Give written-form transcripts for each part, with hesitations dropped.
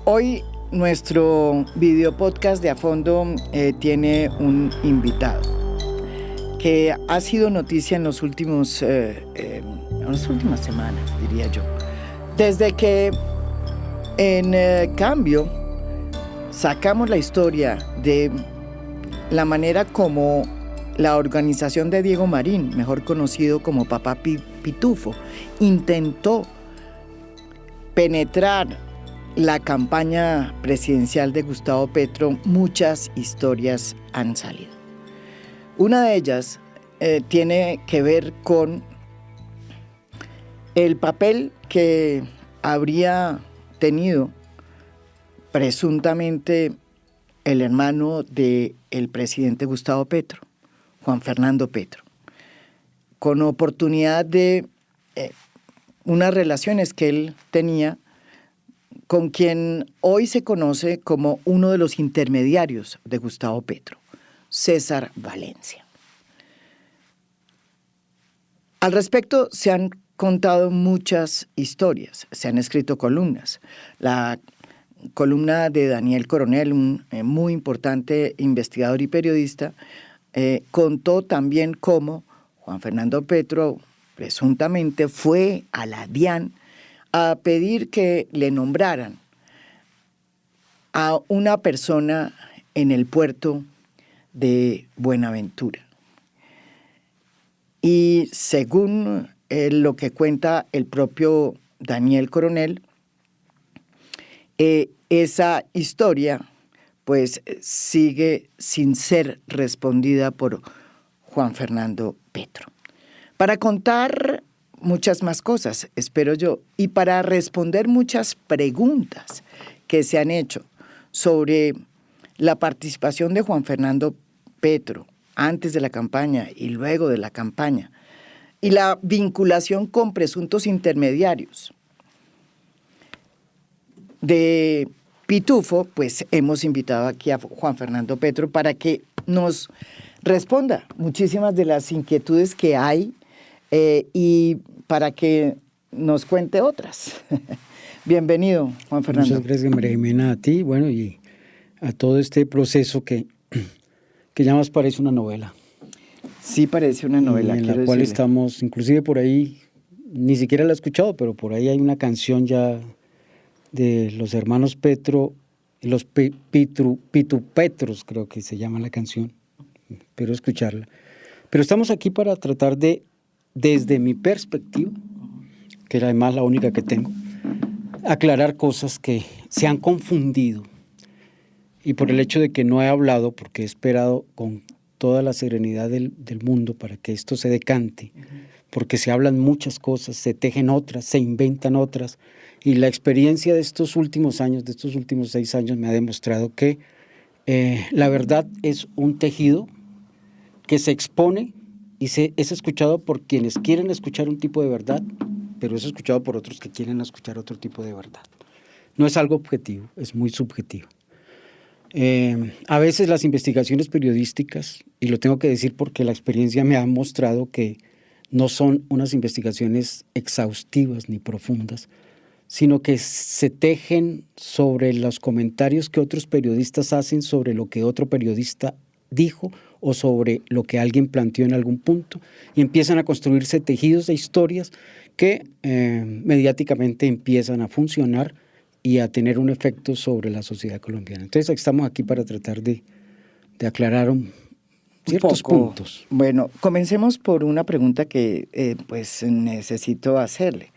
Hoy nuestro video podcast de A Fondo tiene un invitado que ha sido noticia en las últimas semanas, diría yo. Desde que en Cambio sacamos la historia de la manera como la organización de Diego Marín, mejor conocido como Papá Pitufo, intentó penetrar la campaña presidencial de Gustavo Petro. Muchas historias han salido. Una de ellas tiene que ver con el papel que habría tenido presuntamente el hermano del presidente Gustavo Petro, Juan Fernando Petro, con oportunidad de unas relaciones que él tenía con quien hoy se conoce como uno de los intermediarios de Gustavo Petro, César Valencia. Al respecto se han contado muchas historias, se han escrito columnas. La columna de Daniel Coronel, un muy importante investigador y periodista, contó también cómo Juan Fernando Petro presuntamente fue a la DIAN a pedir que le nombraran a una persona en el puerto de Buenaventura. Y según lo que cuenta el propio Daniel Coronel, esa historia pues sigue sin ser respondida por Juan Fernando Petro. Para contar muchas más cosas, espero yo, y para responder muchas preguntas que se han hecho sobre la participación de Juan Fernando Petro antes de la campaña y luego de la campaña, y la vinculación con presuntos intermediarios de Pitufo, pues hemos invitado aquí a Juan Fernando Petro para que nos responda muchísimas de las inquietudes que hay y para que nos cuente otras. Bienvenido, Juan Fernando. Muchas gracias, María Jimena, a ti, bueno, y a todo este proceso que ya más parece una novela. Sí, parece una novela. Y en la cual estamos, inclusive por ahí, ni siquiera la he escuchado, pero por ahí hay una canción ya de los hermanos Petro, los Pitupetros, creo que se llama la canción, espero escucharla. Pero estamos aquí para tratar de, desde mi perspectiva, que era además la única que tengo, aclarar cosas que se han confundido. Y por el hecho de que no he hablado, porque he esperado con toda la serenidad del mundo para que esto se decante, porque se hablan muchas cosas, se tejen otras, se inventan otras, y la experiencia de estos últimos años, de estos últimos 6 años, me ha demostrado que la verdad es un tejido que se expone y es escuchado por quienes quieren escuchar un tipo de verdad, pero es escuchado por otros que quieren escuchar otro tipo de verdad. No es algo objetivo, es muy subjetivo. A veces las investigaciones periodísticas, y lo tengo que decir porque la experiencia me ha mostrado que no son unas investigaciones exhaustivas ni profundas, sino que se tejen sobre los comentarios que otros periodistas hacen sobre lo que otro periodista dijo o sobre lo que alguien planteó en algún punto, y empiezan a construirse tejidos de historias que mediáticamente empiezan a funcionar y a tener un efecto sobre la sociedad colombiana. Entonces estamos aquí para tratar de aclarar ciertos puntos. Bueno, comencemos por una pregunta que pues necesito hacerle.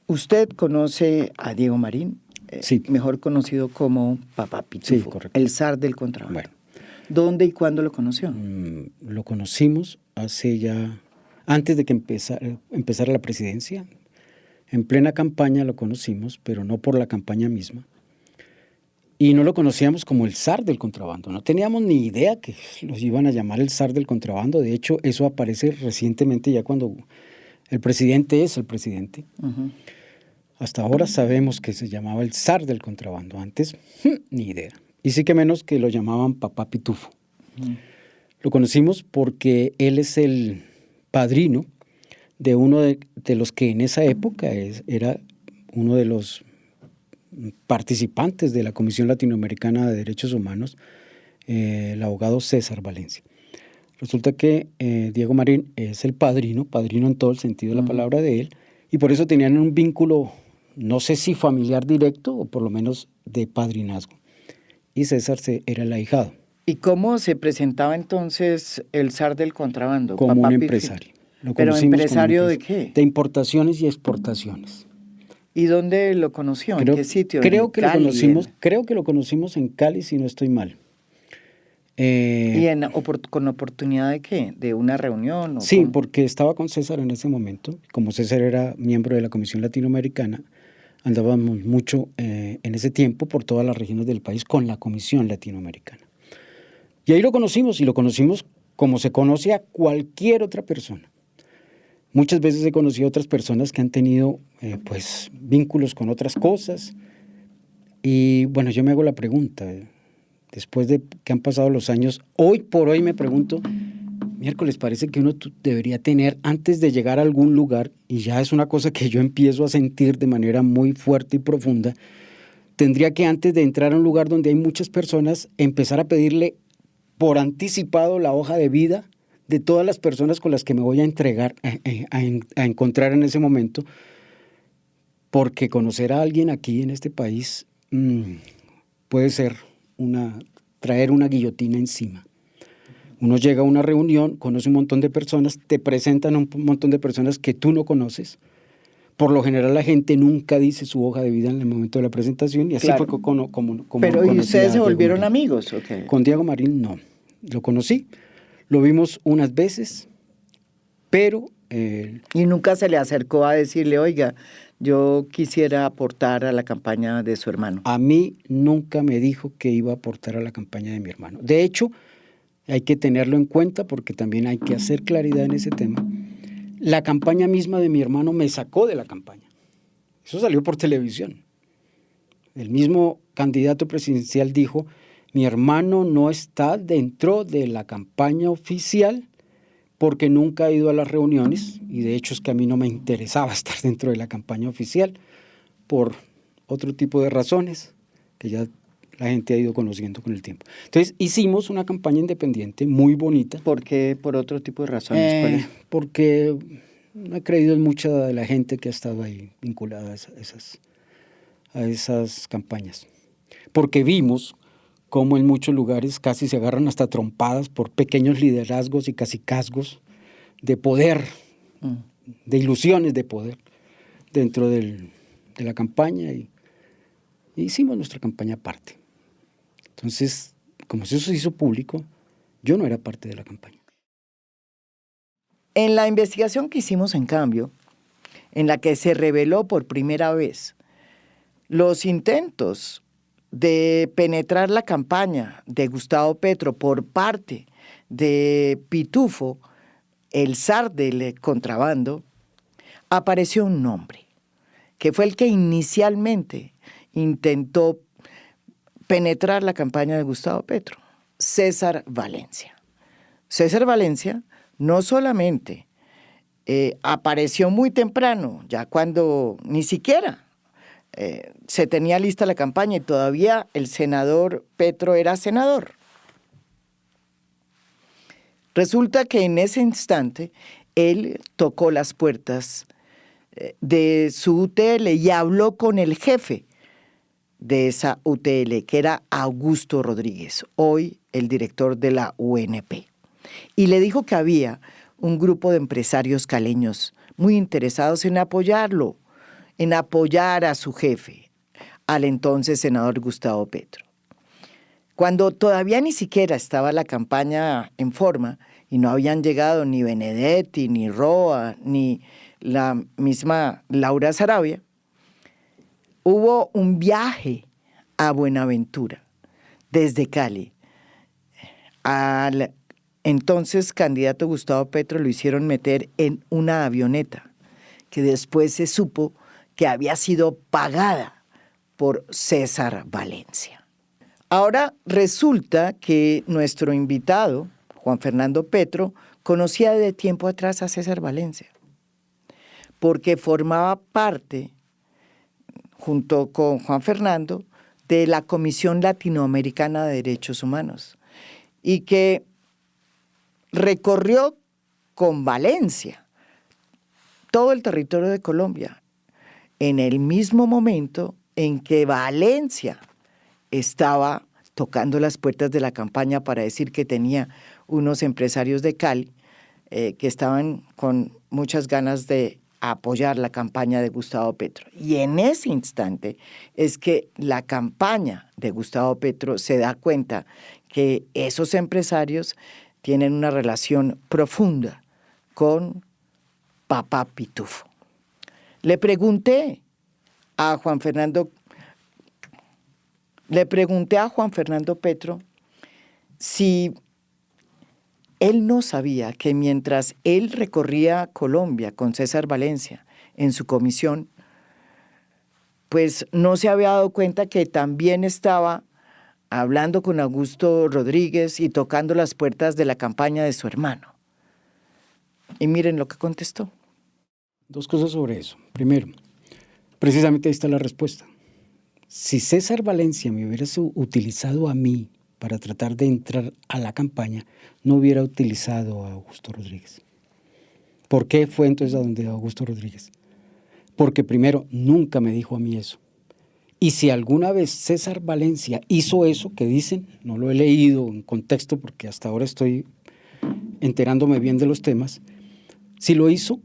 ¿Usted conoce a Diego Marín? Sí. Mejor conocido como Papá Pitufo. Sí, correcto. El zar del contrabando. Bueno. ¿Dónde y cuándo lo conoció? Lo conocimos hace ya, antes de que empezara la presidencia. En plena campaña lo conocimos, pero no por la campaña misma. Y no lo conocíamos como el zar del contrabando. No teníamos ni idea que los iban a llamar el zar del contrabando. De hecho, eso aparece recientemente ya cuando el presidente es el presidente. Uh-huh. Hasta ahora sabemos que se llamaba el zar del contrabando. Antes, ni idea. Y sí que menos que lo llamaban Papá Pitufo. Uh-huh. Lo conocimos porque él es el padrino de uno de los que en esa época era uno de los participantes de la Comisión Latinoamericana de Derechos Humanos, el abogado César Valencia. Resulta que Diego Marín es el padrino en todo el sentido de la palabra de él, y por eso tenían un vínculo, no sé si familiar directo o por lo menos de padrinazgo. Y César era el ahijado. ¿Y cómo se presentaba entonces el zar del contrabando? Como Papá un Pífilo. empresario. ¿Pero empresario de qué? De importaciones y exportaciones. ¿Y dónde lo conoció? ¿En qué sitio? Creo que lo conocimos en Cali, si no estoy mal. ¿Y con oportunidad de qué? ¿De una reunión? Sí, cómo? porque estaba con César en ese momento. Como César era miembro de la Comisión Latinoamericana, andábamos mucho en ese tiempo por todas las regiones del país con la Comisión Latinoamericana. Y ahí lo conocimos, y lo conocimos como se conoce a cualquier otra persona. Muchas veces he conocido a otras personas que han tenido pues vínculos con otras cosas. Y bueno, yo me hago la pregunta, después de que han pasado los años, hoy por hoy me pregunto, miércoles, parece que uno debería tener, antes de llegar a algún lugar, y ya es una cosa que yo empiezo a sentir de manera muy fuerte y profunda, tendría que antes de entrar a un lugar donde hay muchas personas, empezar a pedirle por anticipado la hoja de vida de todas las personas con las que me voy a entregar, a encontrar en ese momento, porque conocer a alguien aquí en este país puede ser traer una guillotina encima. Uno llega a una reunión, conoce un montón de personas, te presentan un montón de personas que tú no conoces. Por lo general la gente nunca dice su hoja de vida en el momento de la presentación, y así Claro. fue como Pero ¿y ustedes se volvieron Marín. amigos? Okay. Con Diego Marín no. Lo conocí, lo vimos unas veces, pero... ¿Y nunca se le acercó a decirle, oiga, yo quisiera aportar a la campaña de su hermano? A mí nunca me dijo que iba a aportar a la campaña de mi hermano. De hecho, hay que tenerlo en cuenta porque también hay que hacer claridad en ese tema. La campaña misma de mi hermano me sacó de la campaña. Eso salió por televisión. El mismo candidato presidencial dijo, mi hermano no está dentro de la campaña oficial porque nunca ha ido a las reuniones, y de hecho es que a mí no me interesaba estar dentro de la campaña oficial por otro tipo de razones que ya la gente ha ido conociendo con el tiempo. Entonces hicimos una campaña independiente muy bonita. ¿Por qué? ¿Por otro tipo de razones? Porque no he creído en mucha de la gente que ha estado ahí vinculada a esas campañas. Porque vimos cómo en muchos lugares casi se agarran hasta trompadas por pequeños liderazgos y cacicazgos de poder, de ilusiones de poder dentro de la campaña, y hicimos nuestra campaña aparte. Entonces, como eso se hizo público, yo no era parte de la campaña. En la investigación que hicimos, en cambio, en la que se reveló por primera vez los intentos de penetrar la campaña de Gustavo Petro por parte de Pitufo, el zar del contrabando, apareció un nombre, que fue el que inicialmente intentó penetrar la campaña de Gustavo Petro, César Valencia. César Valencia no solamente apareció muy temprano, ya cuando ni siquiera se tenía lista la campaña y todavía el senador Petro era senador. Resulta que en ese instante él tocó las puertas de su UTL y habló con el jefe de esa UTL, que era Augusto Rodríguez, hoy el director de la UNP. Y le dijo que había un grupo de empresarios caleños muy interesados en apoyarlo, en apoyar a su jefe, al entonces senador Gustavo Petro. Cuando todavía ni siquiera estaba la campaña en forma y no habían llegado ni Benedetti, ni Roa, ni la misma Laura Sarabia, hubo un viaje a Buenaventura desde Cali. Al entonces candidato Gustavo Petro lo hicieron meter en una avioneta que después se supo que había sido pagada por César Valencia. Ahora resulta que nuestro invitado, Juan Fernando Petro, conocía de tiempo atrás a César Valencia, porque formaba parte, junto con Juan Fernando, de la Comisión Latinoamericana de Derechos Humanos y que recorrió con Valencia todo el territorio de Colombia en el mismo momento en que Valencia estaba tocando las puertas de la campaña para decir que tenía unos empresarios de Cali que estaban con muchas ganas de apoyar la campaña de Gustavo Petro. Y en ese instante es que la campaña de Gustavo Petro se da cuenta que esos empresarios tienen una relación profunda con Papá Pitufo. Le pregunté a Juan Fernando Petro si él no sabía que mientras él recorría Colombia con César Valencia en su comisión, pues no se había dado cuenta que también estaba hablando con Augusto Rodríguez y tocando las puertas de la campaña de su hermano. Y miren lo que contestó. Dos cosas sobre eso. Primero, precisamente ahí está la respuesta. Si César Valencia me hubiera utilizado a mí para tratar de entrar a la campaña, no hubiera utilizado a Augusto Rodríguez. ¿Por qué fue entonces a donde Augusto Rodríguez? Porque primero, nunca me dijo a mí eso. Y si alguna vez César Valencia hizo eso que dicen, no lo he leído en contexto porque hasta ahora estoy enterándome bien de los temas, si lo hizo,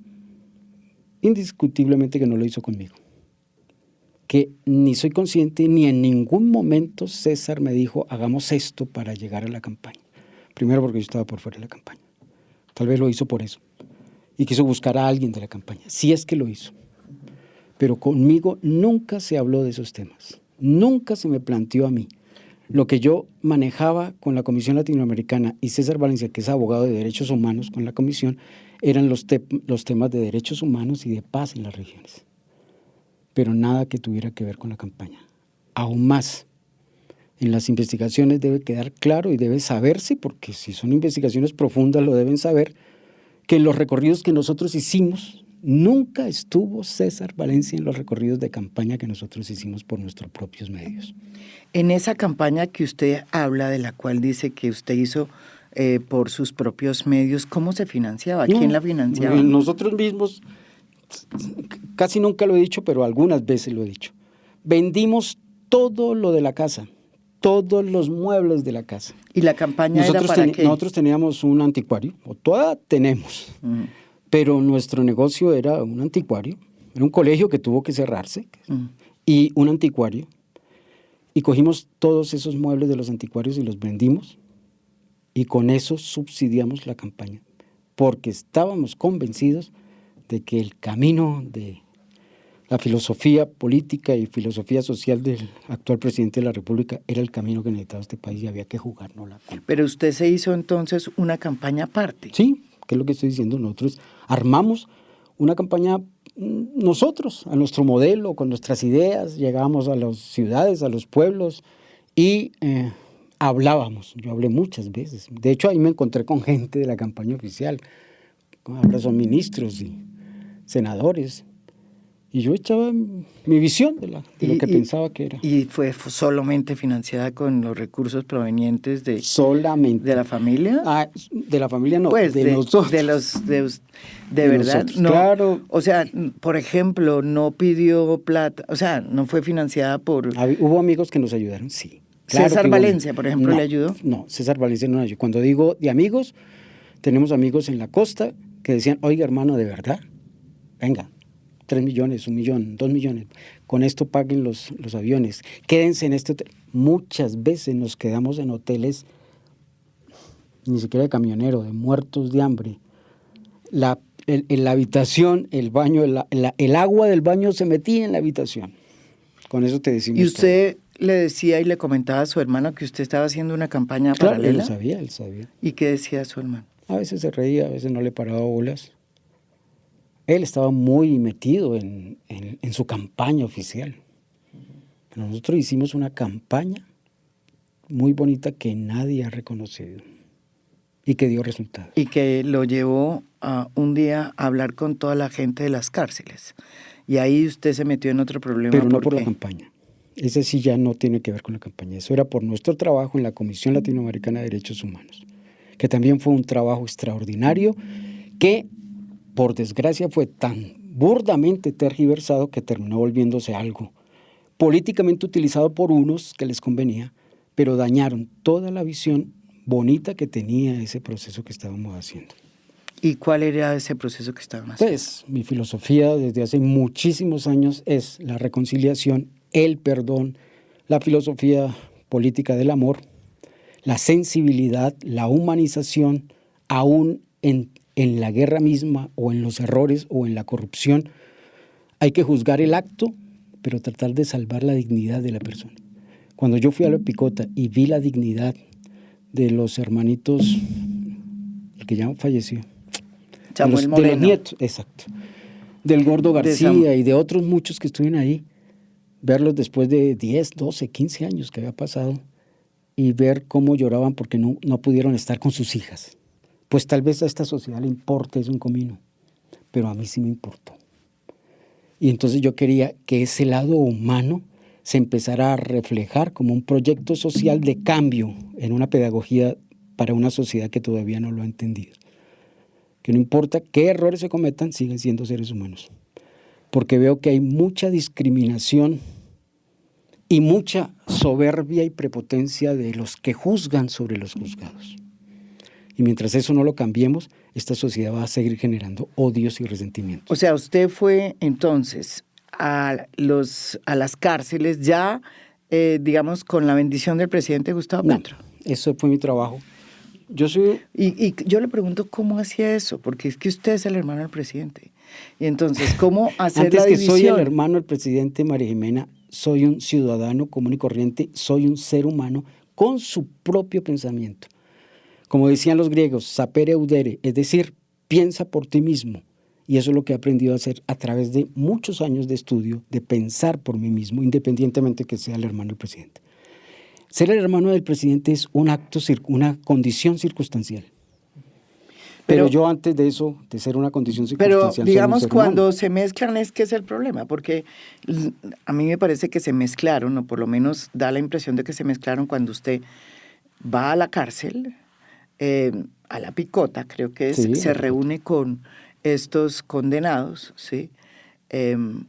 indiscutiblemente que no lo hizo conmigo. Que ni soy consciente ni en ningún momento César me dijo hagamos esto para llegar a la campaña. Primero porque yo estaba por fuera de la campaña. Tal vez lo hizo por eso. Y quiso buscar a alguien de la campaña. Sí es que lo hizo. Pero conmigo nunca se habló de esos temas. Nunca se me planteó a mí. Lo que yo manejaba con la Comisión Latinoamericana y César Valencia, que es abogado de derechos humanos con la Comisión, eran los temas de derechos humanos y de paz en las regiones. Pero nada que tuviera que ver con la campaña. Aún más, en las investigaciones debe quedar claro y debe saberse, porque si son investigaciones profundas lo deben saber, que en los recorridos que nosotros hicimos, nunca estuvo César Valencia en los recorridos de campaña que nosotros hicimos por nuestros propios medios. En esa campaña que usted habla, de la cual dice que usted hizo por sus propios medios, ¿cómo se financiaba? ¿Quién la financiaba? Nosotros mismos, casi nunca lo he dicho, pero algunas veces lo he dicho. Vendimos todo lo de la casa, todos los muebles de la casa. ¿Y la campaña era para qué? Nosotros teníamos un anticuario, o todavía tenemos, pero nuestro negocio era un anticuario, era un colegio que tuvo que cerrarse, y un anticuario, y cogimos todos esos muebles de los anticuarios y los vendimos, y con eso subsidiamos la campaña, porque estábamos convencidos de que el camino de la filosofía política y filosofía social del actual presidente de la República era el camino que necesitaba este país y había que jugárnosla. Pero usted se hizo entonces una campaña aparte. Sí, que es lo que estoy diciendo. Nosotros armamos una campaña nosotros, a nuestro modelo, con nuestras ideas, llegábamos a las ciudades, a los pueblos y hablábamos. Yo hablé muchas veces. De hecho, ahí me encontré con gente de la campaña oficial. Ahora son ministros y senadores. Y yo echaba mi visión de lo que pensaba que era. ¿Y fue solamente financiada con los recursos provenientes de la familia? Ah, de la familia no, pues de nosotros. De verdad, nosotros, no. Claro. O sea, por ejemplo, no pidió plata, o sea, no fue financiada por... Hubo amigos que nos ayudaron, sí. Claro, César Valencia, por ejemplo, ¿le ayudó? No, César Valencia no ayudó. Cuando digo de amigos, tenemos amigos en la costa que decían, oiga, hermano, de verdad, venga, 3 millones, 1 millón, 2 millones, con esto paguen los aviones, quédense en este hotel. Muchas veces nos quedamos en hoteles, ni siquiera de camionero, de muertos de hambre. La habitación, el baño, el agua del baño se metía en la habitación. Con eso te decimos. ¿Y usted le decía y le comentaba a su hermano que usted estaba haciendo una campaña paralela? Claro, él sabía. ¿Y qué decía su hermano? A veces se reía, a veces no le paraba bolas. Él estaba muy metido en su campaña oficial. Pero nosotros hicimos una campaña muy bonita que nadie ha reconocido y que dio resultados. Y que lo llevó a un día a hablar con toda la gente de las cárceles Y ahí usted se metió en otro problema. Pero no por la campaña. Ese sí ya no tiene que ver con la campaña. Eso era por nuestro trabajo en la Comisión Latinoamericana de Derechos Humanos, que también fue un trabajo extraordinario que, por desgracia, fue tan burdamente tergiversado que terminó volviéndose algo políticamente utilizado por unos que les convenía, pero dañaron toda la visión bonita que tenía ese proceso que estábamos haciendo. ¿Y cuál era ese proceso que estaban haciendo? Pues mi filosofía desde hace muchísimos años es la reconciliación, el perdón, la filosofía política del amor, la sensibilidad, la humanización, aún en la guerra misma o en los errores o en la corrupción. Hay que juzgar el acto, pero tratar de salvar la dignidad de la persona. Cuando yo fui a la Picota y vi la dignidad de los hermanitos, el que ya falleció, Samuel de los nietos, exacto, del Gordo García y de otros muchos que estuvieron ahí, verlos después de 10, 12, 15 años que había pasado y ver cómo lloraban porque no pudieron estar con sus hijas. Pues tal vez a esta sociedad le importe, es un comino, pero a mí sí me importó. Y entonces yo quería que ese lado humano se empezara a reflejar como un proyecto social de cambio en una pedagogía para una sociedad que todavía no lo ha entendido. Que no importa qué errores se cometan, siguen siendo seres humanos. Porque veo que hay mucha discriminación y mucha soberbia y prepotencia de los que juzgan sobre los juzgados. Y mientras eso no lo cambiemos, esta sociedad va a seguir generando odios y resentimientos. O sea, usted fue entonces a las cárceles ya, digamos, con la bendición del presidente Gustavo Petro. Eso fue mi trabajo. Y yo le pregunto cómo hacía eso, porque es que usted es el hermano del presidente. Y entonces, ¿cómo hacer la división? Antes que soy el hermano del presidente, María Jimena, soy un ciudadano común y corriente, soy un ser humano con su propio pensamiento. Como decían los griegos, sapere audere, es decir, piensa por ti mismo. Y eso es lo que he aprendido a hacer a través de muchos años de estudio, de pensar por mí mismo, independientemente que sea el hermano del presidente. Ser el hermano del presidente es una condición circunstancial. Pero yo antes de eso, de ser una condición circunstancial, pero digamos cuando se mezclan es que es el problema, porque a mí me parece que se mezclaron, o por lo menos da la impresión de que se mezclaron cuando usted va a la cárcel, a la Picota, creo que es, sí, se reúne con estos condenados, ¿sí?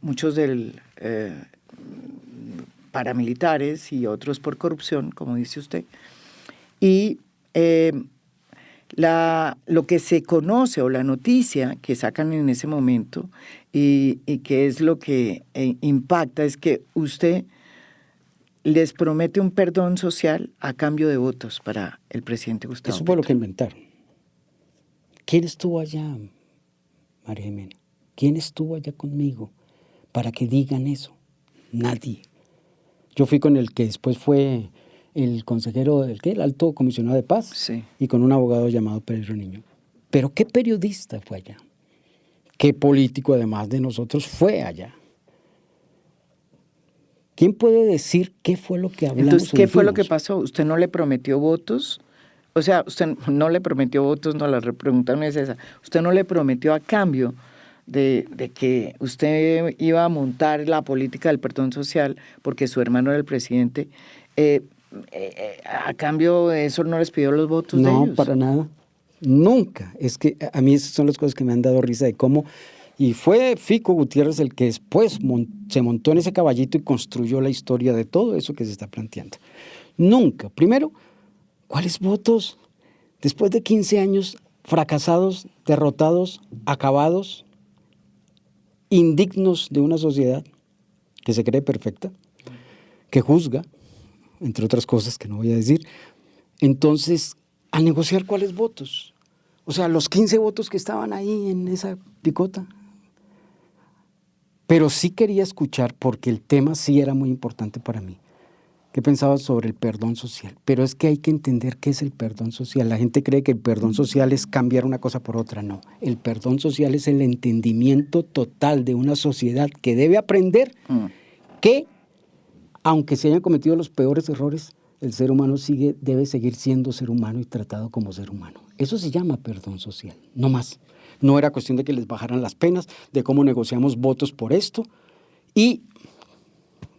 Muchos paramilitares y otros por corrupción, como dice usted, y lo que se conoce o la noticia que sacan en ese momento y que es lo que impacta es que usted les promete un perdón social a cambio de votos para el presidente Gustavo Petro. Eso fue lo que inventaron. ¿Quién estuvo allá, María Jimena? ¿Quién estuvo allá conmigo para que digan eso? Nadie. Yo fui con el que después fue el consejero el alto comisionado de paz, sí, y con un abogado llamado Pedro Niño. Pero ¿qué periodista fue allá? ¿Qué político, además de nosotros, fue allá? ¿Quién puede decir qué fue lo que hablamos? Entonces, ¿qué fue lo que pasó? ¿Usted no le prometió votos? O sea, usted no le prometió votos, no, la pregunta no es esa. ¿Usted no le prometió a cambio de que usted iba a montar la política del perdón social porque su hermano era el presidente? A cambio de eso no les pidió los votos de ellos. No, para nada. Nunca. Es que a mí esas son las cosas que me han dado risa de cómo... Y fue Fico Gutiérrez el que después se montó en ese caballito y construyó la historia de todo eso que se está planteando. Nunca. Primero, ¿cuáles votos? Después de 15 años fracasados, derrotados, acabados, indignos de una sociedad que se cree perfecta, que juzga, entre otras cosas que no voy a decir. Entonces, a negociar cuáles votos. O sea, los 15 votos que estaban ahí en esa Picota. Pero sí quería escuchar, porque el tema sí era muy importante para mí. ¿Qué pensaba sobre el perdón social? Pero es que hay que entender qué es el perdón social. La gente cree que el perdón social es cambiar una cosa por otra. No, el perdón social es el entendimiento total de una sociedad que debe aprender que, aunque se hayan cometido los peores errores, el ser humano debe seguir siendo ser humano y tratado como ser humano. Eso se llama perdón social, no más. no era cuestión de que les bajaran las penas, de cómo negociamos votos por esto. Y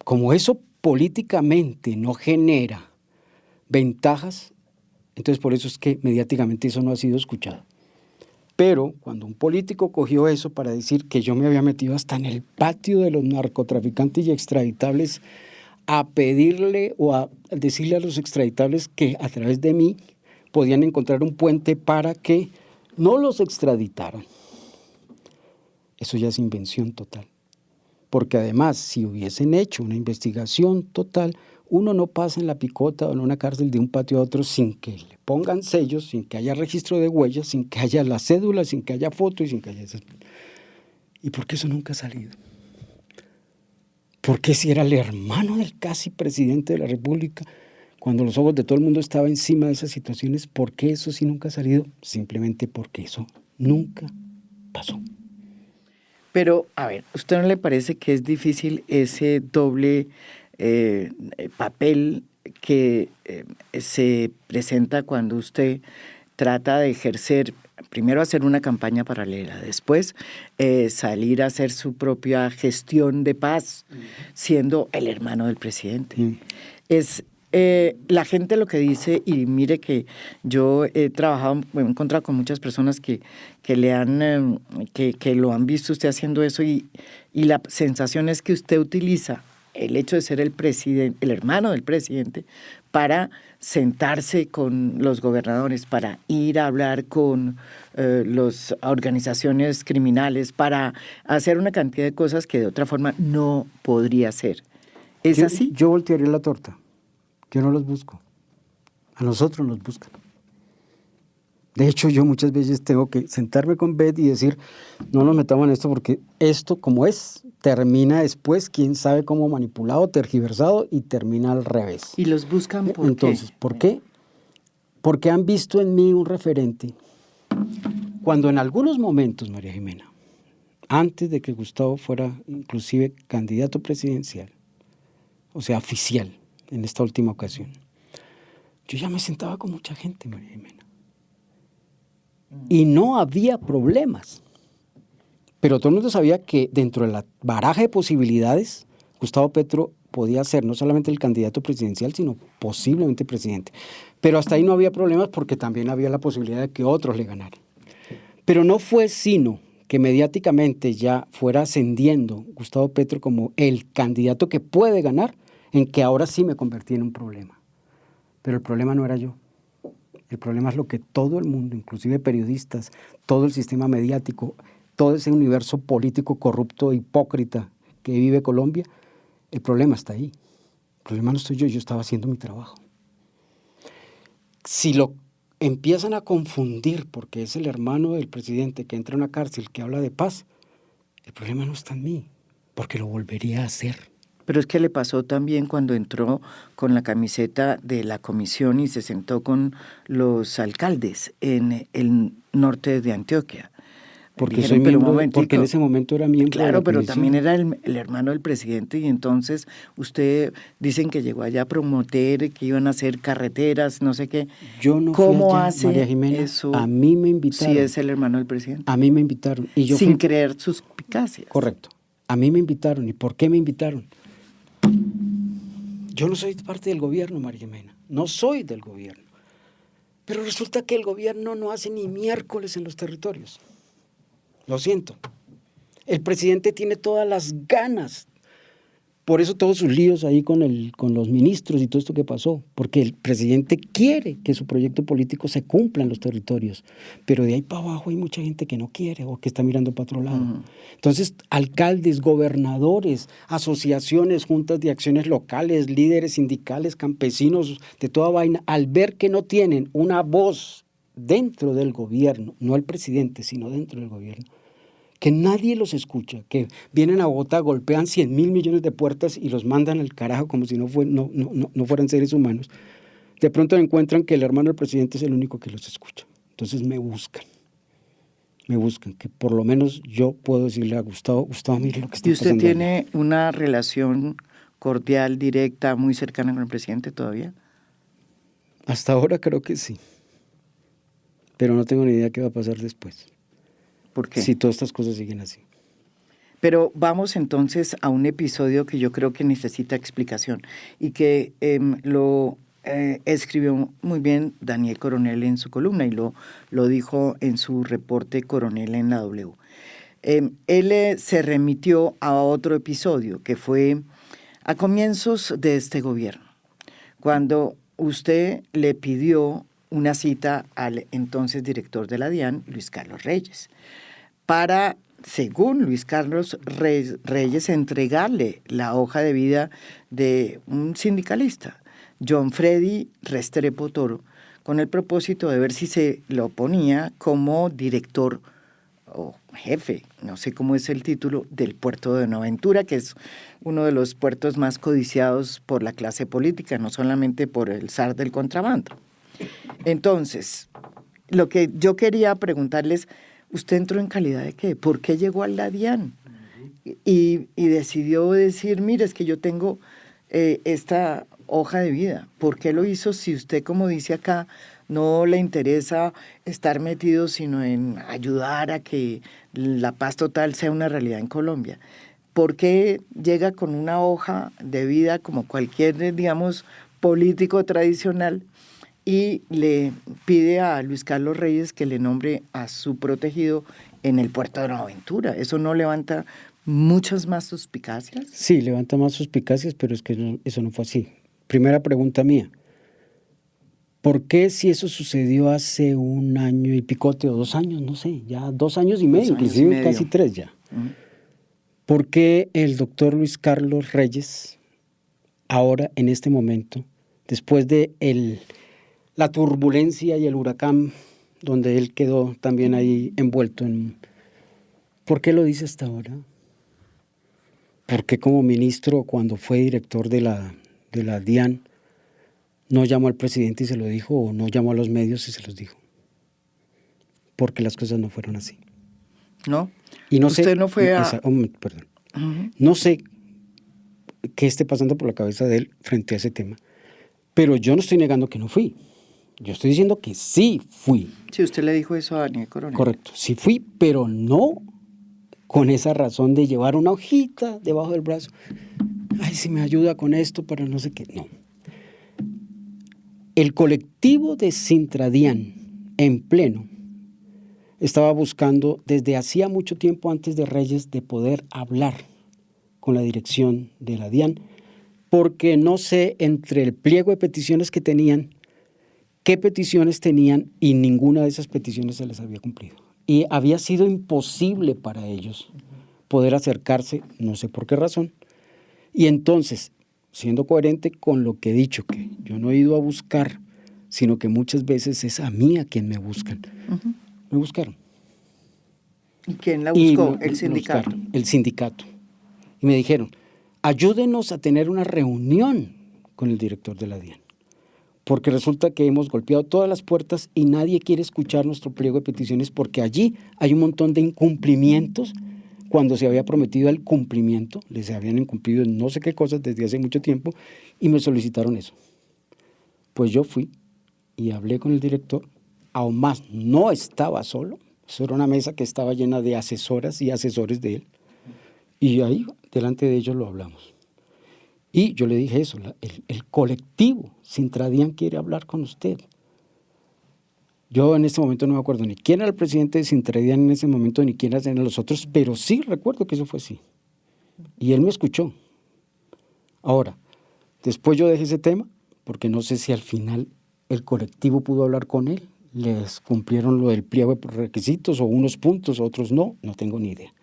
como eso políticamente no genera ventajas, entonces por eso es que mediáticamente eso no ha sido escuchado. Pero cuando un político cogió eso para decir que yo me había metido hasta en el patio de los narcotraficantes y extraditables a pedirle o a decirle a los extraditables que a través de mí podían encontrar un puente para que no los extraditaran. Eso ya es invención total. Porque además, si hubiesen hecho una investigación total, uno no pasa en la picota o en una cárcel de un patio a otro sin que le pongan sellos, sin que haya registro de huellas, sin que haya la cédula, sin que haya foto y sin que haya... ¿Y por qué eso nunca ha salido? ¿Por qué si era el hermano del casi presidente de la República, cuando los ojos de todo el mundo estaban encima de esas situaciones, por qué eso sí nunca ha salido? Simplemente porque eso nunca pasó. Pero, a ver, ¿usted no le parece que es difícil ese doble papel que se presenta cuando usted trata de ejercer, primero hacer una campaña paralela, después salir a hacer su propia gestión de paz, siendo el hermano del presidente? Es la gente lo que dice, y mire que yo he trabajado, me he encontrado con muchas personas que le han, que lo han visto usted haciendo eso, y la sensación es que usted utiliza el hecho de ser el presidente, el hermano del presidente, para sentarse con los gobernadores, para ir a hablar con las organizaciones criminales, para hacer una cantidad de cosas que de otra forma no podría hacer. ¿Es así? Yo voltearía la torta. Yo no los busco. A nosotros nos buscan. De hecho, yo muchas veces tengo que sentarme con Beth y decir, no nos metamos en esto porque esto, como es, termina después, quién sabe cómo manipulado, tergiversado y termina al revés. ¿Y los buscan por qué? Entonces, ¿por qué? Porque han visto en mí un referente. Cuando en algunos momentos, María Jimena, antes de que Gustavo fuera inclusive candidato presidencial, o sea, oficial, en esta última ocasión, yo ya me sentaba con mucha gente, María Jimena. Y no había problemas. Pero todo el mundo sabía que dentro de la baraja de posibilidades, Gustavo Petro podía ser no solamente el candidato presidencial, sino posiblemente presidente. Pero hasta ahí no había problemas porque también había la posibilidad de que otros le ganaran. Pero no fue sino que mediáticamente ya fuera ascendiendo Gustavo Petro como el candidato que puede ganar, en que ahora sí me convertí en un problema. Pero el problema no era yo. El problema es lo que todo el mundo, inclusive periodistas, todo el sistema mediático, todo ese universo político corrupto, hipócrita que vive Colombia, el problema está ahí. El problema no soy yo estaba haciendo mi trabajo. Si lo empiezan a confundir porque es el hermano del presidente que entra a una cárcel que habla de paz, el problema no está en mí, porque lo volvería a hacer. Pero es que le pasó también cuando entró con la camiseta de la comisión y se sentó con los alcaldes en el norte de Antioquia. Porque Dijeron, soy pero miembro, porque en ese momento era miembro de la Claro, pero comisión. también era el hermano del presidente, y entonces usted dicen que llegó allá a promover que iban a hacer carreteras, no sé qué. Yo no fui ¿Cómo allá, hace María Jimena, eso? a mí me invitaron. Si es el hermano del presidente. A mí me invitaron. Y yo sin fui, creer sus suspicacias. Correcto. A mí me invitaron. ¿Y por qué me invitaron? Yo no soy parte del gobierno, María Jimena. No soy del gobierno. Pero resulta que el gobierno no hace ni miércoles en los territorios. Lo siento. El presidente tiene todas las ganas. Por eso todos sus líos ahí con los ministros y todo esto que pasó. Porque el presidente quiere que su proyecto político se cumpla en los territorios. Pero de ahí para abajo hay mucha gente que no quiere o que está mirando para otro lado. Entonces, alcaldes, gobernadores, asociaciones, juntas de acciones locales, líderes sindicales, campesinos, de toda vaina, al ver que no tienen una voz dentro del gobierno, no el presidente, sino dentro del gobierno, que nadie los escucha, que vienen a Bogotá, golpean 100.000 millones de puertas y los mandan al carajo como si no fueran seres humanos. De pronto encuentran que el hermano del presidente es el único que los escucha. Entonces me buscan, que por lo menos yo puedo decirle a Gustavo, mire lo que está pasando. ¿Y usted tiene una relación cordial, directa, muy cercana con el presidente todavía? Hasta ahora creo que sí, pero no tengo ni idea qué va a pasar después. ¿Por qué? si todas estas cosas siguen así. Pero vamos entonces a un episodio que yo creo que necesita explicación y que lo escribió muy bien Daniel Coronel en su columna y lo dijo en su reporte Coronel en la W. Él se remitió a otro episodio que fue a comienzos de este gobierno, cuando usted le pidió una cita al entonces director de la DIAN, Luis Carlos Reyes, para, según Luis Carlos Reyes, entregarle la hoja de vida de un sindicalista, John Freddy Restrepo Toro, con el propósito de ver si se lo ponía como director o jefe, no sé cómo es el título, del puerto de Buenaventura, que es uno de los puertos más codiciados por la clase política, no solamente por el zar del contrabando. Entonces, lo que yo quería preguntarles, ¿usted entró en calidad de qué? ¿Por qué llegó al DIAN? Y decidió decir, mire, es que yo tengo esta hoja de vida. ¿Por qué lo hizo si usted, como dice acá, no le interesa estar metido sino en ayudar a que la paz total sea una realidad en Colombia? ¿Por qué llega con una hoja de vida como cualquier, digamos, político tradicional y le pide a Luis Carlos Reyes que le nombre a su protegido en el puerto de Buenaventura? ¿Eso no levanta muchas más suspicacias? Sí, levanta más suspicacias, pero es que eso no fue así. Primera pregunta mía. ¿Por qué si eso sucedió hace 1 año y picote o 2 años, no sé, ya 2 años y medio, inclusive casi 3 ya? ¿Por qué el doctor Luis Carlos Reyes, ahora en este momento, después de la turbulencia y el huracán, donde él quedó también ahí envuelto ¿por qué lo dice hasta ahora? ¿Por qué como ministro, cuando fue director de la DIAN, no llamó al presidente y se lo dijo, o no llamó a los medios y se los dijo? Porque las cosas no fueron así. ¿No? Y no usted sé, no fue a... perdón. No sé qué esté pasando por la cabeza de él frente a ese tema, pero yo no estoy negando que no fui. Yo estoy diciendo que sí fui. Sí, usted le dijo eso a Daniel Coronel. Correcto, sí fui, pero no con esa razón de llevar una hojita debajo del brazo. Ay, si me ayuda con esto para no sé qué. No. El colectivo de Sintradian en pleno estaba buscando desde hacía mucho tiempo antes de Reyes de poder hablar con la dirección de la DIAN, porque no sé entre el pliego de peticiones que tenían, qué peticiones tenían y ninguna de esas peticiones se les había cumplido. Y había sido imposible para ellos poder acercarse, no sé por qué razón. Y entonces, siendo coherente con lo que he dicho, que yo no he ido a buscar, sino que muchas veces es a mí a quien me buscan. Me buscaron. ¿Y quién la buscó? El sindicato. El sindicato. Y me dijeron, ayúdenos a tener una reunión con el director de la DIAN, porque resulta que hemos golpeado todas las puertas y nadie quiere escuchar nuestro pliego de peticiones porque allí hay un montón de incumplimientos cuando se había prometido el cumplimiento, les habían incumplido no sé qué cosas desde hace mucho tiempo y me solicitaron eso. Pues yo fui y hablé con el director, aún más no estaba solo, eso era una mesa que estaba llena de asesoras y asesores de él y ahí delante de ellos lo hablamos. Y yo le dije eso, el colectivo Sintradian quiere hablar con usted. Yo en este momento no me acuerdo ni quién era el presidente de Sintradian en ese momento, ni quién eran los otros, pero sí recuerdo que eso fue así. Y él me escuchó. Ahora, después yo dejé ese tema, porque no sé si al final el colectivo pudo hablar con él, les cumplieron lo del pliego de requisitos o unos puntos, otros no tengo ni idea.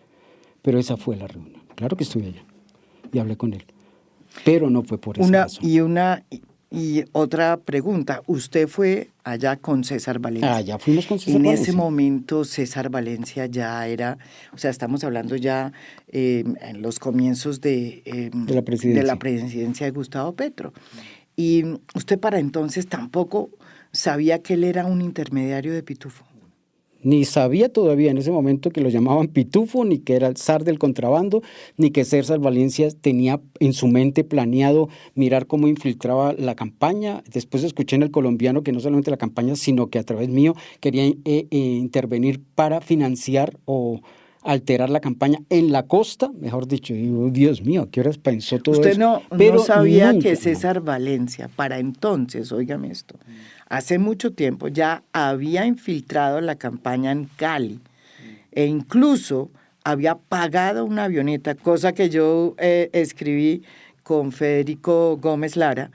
Pero esa fue la reunión. Claro que estuve allá y hablé con él. Pero no fue por esa razón. Y otra pregunta, usted fue allá con César Valencia. Ya fuimos con César Valencia. En ese momento César Valencia ya era, o sea, estamos hablando ya en los comienzos de la presidencia de Gustavo Petro. Y usted para entonces tampoco sabía que él era un intermediario de Pitufo. Ni sabía todavía en ese momento que lo llamaban Pitufo, ni que era el zar del contrabando, ni que César Valencia tenía en su mente planeado mirar cómo infiltraba la campaña. Después escuché en El Colombiano que no solamente la campaña, sino que a través mío quería intervenir para financiar o alterar la campaña en la costa, mejor dicho. Y digo, Dios mío, ¿a qué horas pensó todo Usted eso? no Pero sabía nunca, que no. César Valencia, para entonces, óigame esto, hace mucho tiempo ya había infiltrado la campaña en Cali e incluso había pagado una avioneta, cosa que yo escribí con Federico Gómez Lara,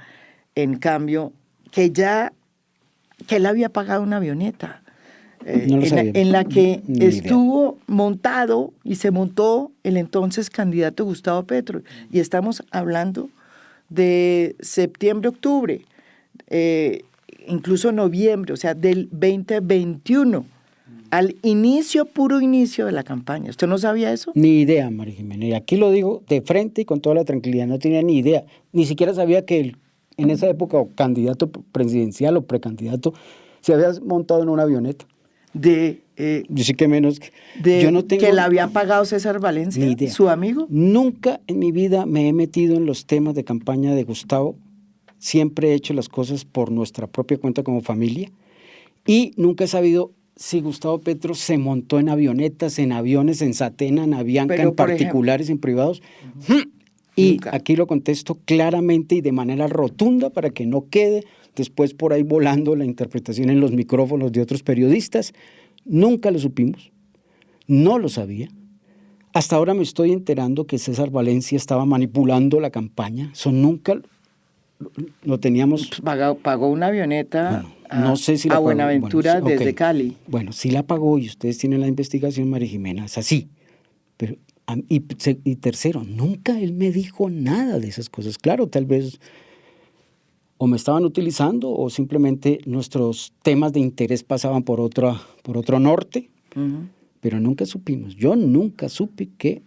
en cambio, que él había pagado una avioneta. No lo sabía. En la que Ni idea. estuvo montado y se montó el entonces candidato Gustavo Petro. Y estamos hablando de septiembre, octubre, incluso noviembre, o sea, del 2021, al inicio, puro inicio de la campaña. ¿Usted no sabía eso? Ni idea, María Jimena. Y aquí lo digo de frente y con toda la tranquilidad. No tenía ni idea. Ni siquiera sabía que en esa época o candidato presidencial o precandidato se había montado en una avioneta. Yo sí que menos. Yo no tengo que la había pagado César Valencia, ni idea. su amigo. Nunca en mi vida me he metido en los temas de campaña de Gustavo. Siempre he hecho las cosas por nuestra propia cuenta como familia. Y nunca he sabido si Gustavo Petro se montó en avionetas, en aviones, en Satena, en Avianca, Pero, en particulares, en privados. Y Nunca. aquí lo contesto claramente y de manera rotunda para que no quede después por ahí volando la interpretación en los micrófonos de otros periodistas. Nunca lo supimos, no lo sabía. Hasta ahora me estoy enterando que César Valencia estaba manipulando la campaña. Eso nunca lo teníamos. Pagó una avioneta no sé si la a pagó. Buenaventura Bueno, desde ok. Cali. Bueno, sí la pagó y ustedes tienen la investigación, María Jimena, es así. Pero, y tercero, nunca él me dijo nada de esas cosas. Claro, tal vez o me estaban utilizando o simplemente nuestros temas de interés pasaban por otro norte, pero nunca supimos. Yo nunca supe que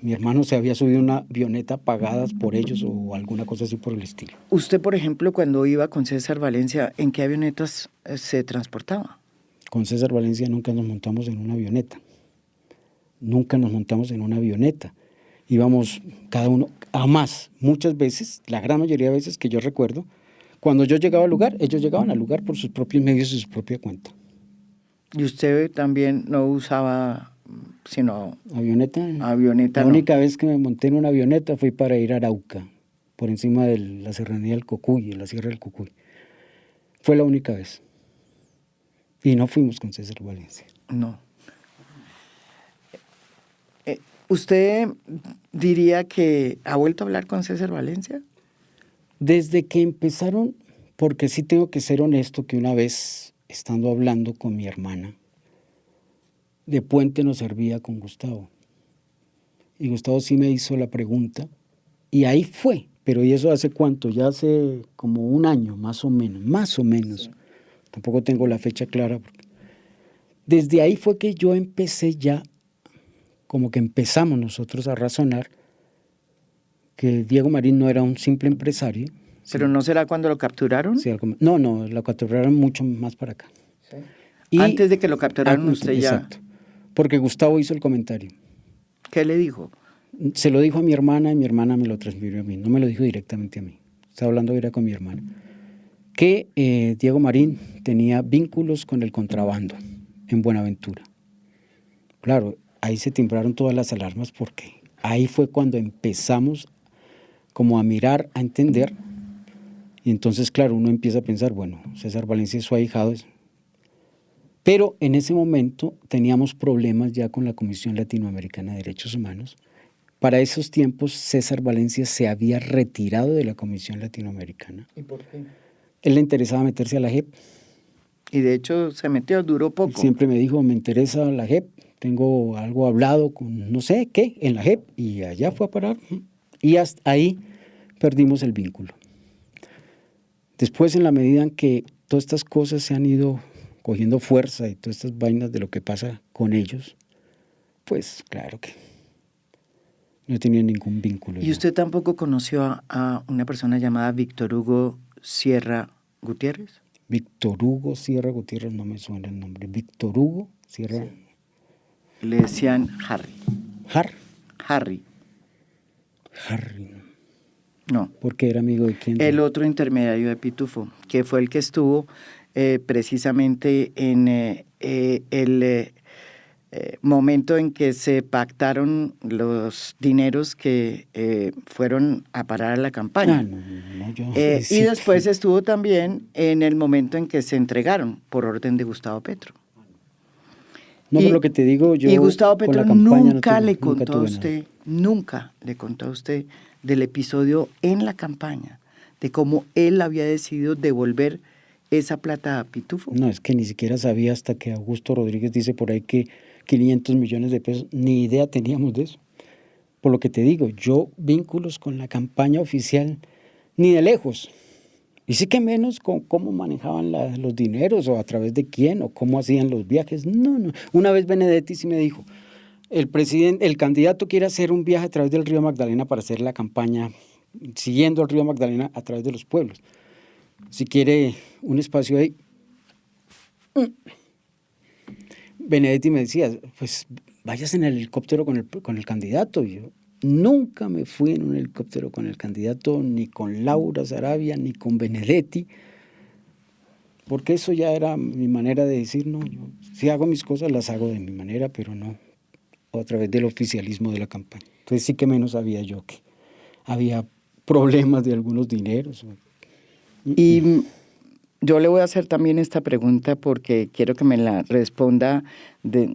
mi hermano se había subido una avioneta pagadas por ellos o alguna cosa así por el estilo. Usted, por ejemplo, cuando iba con César Valencia, ¿en qué avionetas se transportaba? Con César Valencia nunca nos montamos en una avioneta. Nunca nos montamos en una avioneta. Íbamos cada uno, jamás, muchas veces, la gran mayoría de veces que yo recuerdo, cuando yo llegaba al lugar, ellos llegaban al lugar por sus propios medios y su propia cuenta. ¿Y usted también no usaba sino avioneta? Avioneta La no. única vez que me monté en una avioneta fue para ir a Arauca, por encima de la serranía del Cocuy, en la Sierra del Cocuy. Fue la única vez. Y no fuimos con César Valencia. No. ¿Usted diría que ha vuelto a hablar con César Valencia? Desde que empezaron, porque sí tengo que ser honesto, que una vez, estando hablando con mi hermana, de puente nos servía con Gustavo. Y Gustavo sí me hizo la pregunta, y ahí fue, pero ¿y eso hace cuánto? Ya hace como un año, más o menos. Sí. Tampoco tengo la fecha clara. Desde ahí fue que yo empecé ya, como que empezamos nosotros a razonar que Diego Marín no era un simple empresario. ¿Pero sí, no será cuando lo capturaron? Sí, no, lo capturaron mucho más para acá. Sí. Y, antes de que lo capturaran usted ya. Exacto, porque Gustavo hizo el comentario. ¿Qué le dijo? Se lo dijo a mi hermana y mi hermana me lo transfirió a mí, no me lo dijo directamente a mí. Estaba hablando era con mi hermana. Que Diego Marín tenía vínculos con el contrabando en Buenaventura. Claro, ahí se timbraron todas las alarmas porque ahí fue cuando empezamos como a mirar, a entender. Y entonces, claro, uno empieza a pensar, bueno, César Valencia es su ahijado. Pero en ese momento teníamos problemas ya con la Comisión Latinoamericana de Derechos Humanos. Para esos tiempos, César Valencia se había retirado de la Comisión Latinoamericana. ¿Y por qué? Él le interesaba meterse a la JEP. Y de hecho se metió, duró poco. Él siempre me dijo, me interesa la JEP, tengo algo hablado con no sé qué en la JEP, y allá fue a parar. Y hasta ahí perdimos el vínculo. Después, en la medida en que todas estas cosas se han ido cogiendo fuerza y todas estas vainas de lo que pasa con ellos, pues claro que no tenía ningún vínculo. ¿Y usted tampoco conoció a una persona llamada Víctor Hugo Sierra Gutiérrez? Víctor Hugo Sierra Gutiérrez, no me suena el nombre. Víctor Hugo Sierra. Sí. Le decían Harry. Harry. No. Porque era amigo de quién. El otro intermediario de Pitufo, que fue el que estuvo precisamente en el momento en que se pactaron los dineros que fueron a parar a la campaña. Y después estuvo también en el momento en que se entregaron por orden de Gustavo Petro. No, por lo que te digo, yo. Y Gustavo Petro nunca le contó a usted del episodio en la campaña, de cómo él había decidido devolver esa plata a Pitufo. No, es que ni siquiera sabía, hasta que Augusto Rodríguez dice por ahí que 500 millones de pesos, ni idea teníamos de eso. Por lo que te digo, yo vínculos con la campaña oficial, ni de lejos. Y sí que menos con cómo manejaban los dineros, o a través de quién, o cómo hacían los viajes. No. Una vez Benedetti sí me dijo, el candidato quiere hacer un viaje a través del río Magdalena para hacer la campaña, siguiendo el río Magdalena a través de los pueblos. Si quiere un espacio ahí. Benedetti me decía, pues vayas en el helicóptero con el candidato. Y yo nunca me fui en un helicóptero con el candidato, ni con Laura Sarabia, ni con Benedetti, porque eso ya era mi manera de decir, no, yo si hago mis cosas las hago de mi manera, pero no a través del oficialismo de la campaña. Entonces sí que menos sabía yo que había problemas de algunos dineros. Y yo le voy a hacer también esta pregunta porque quiero que me la responda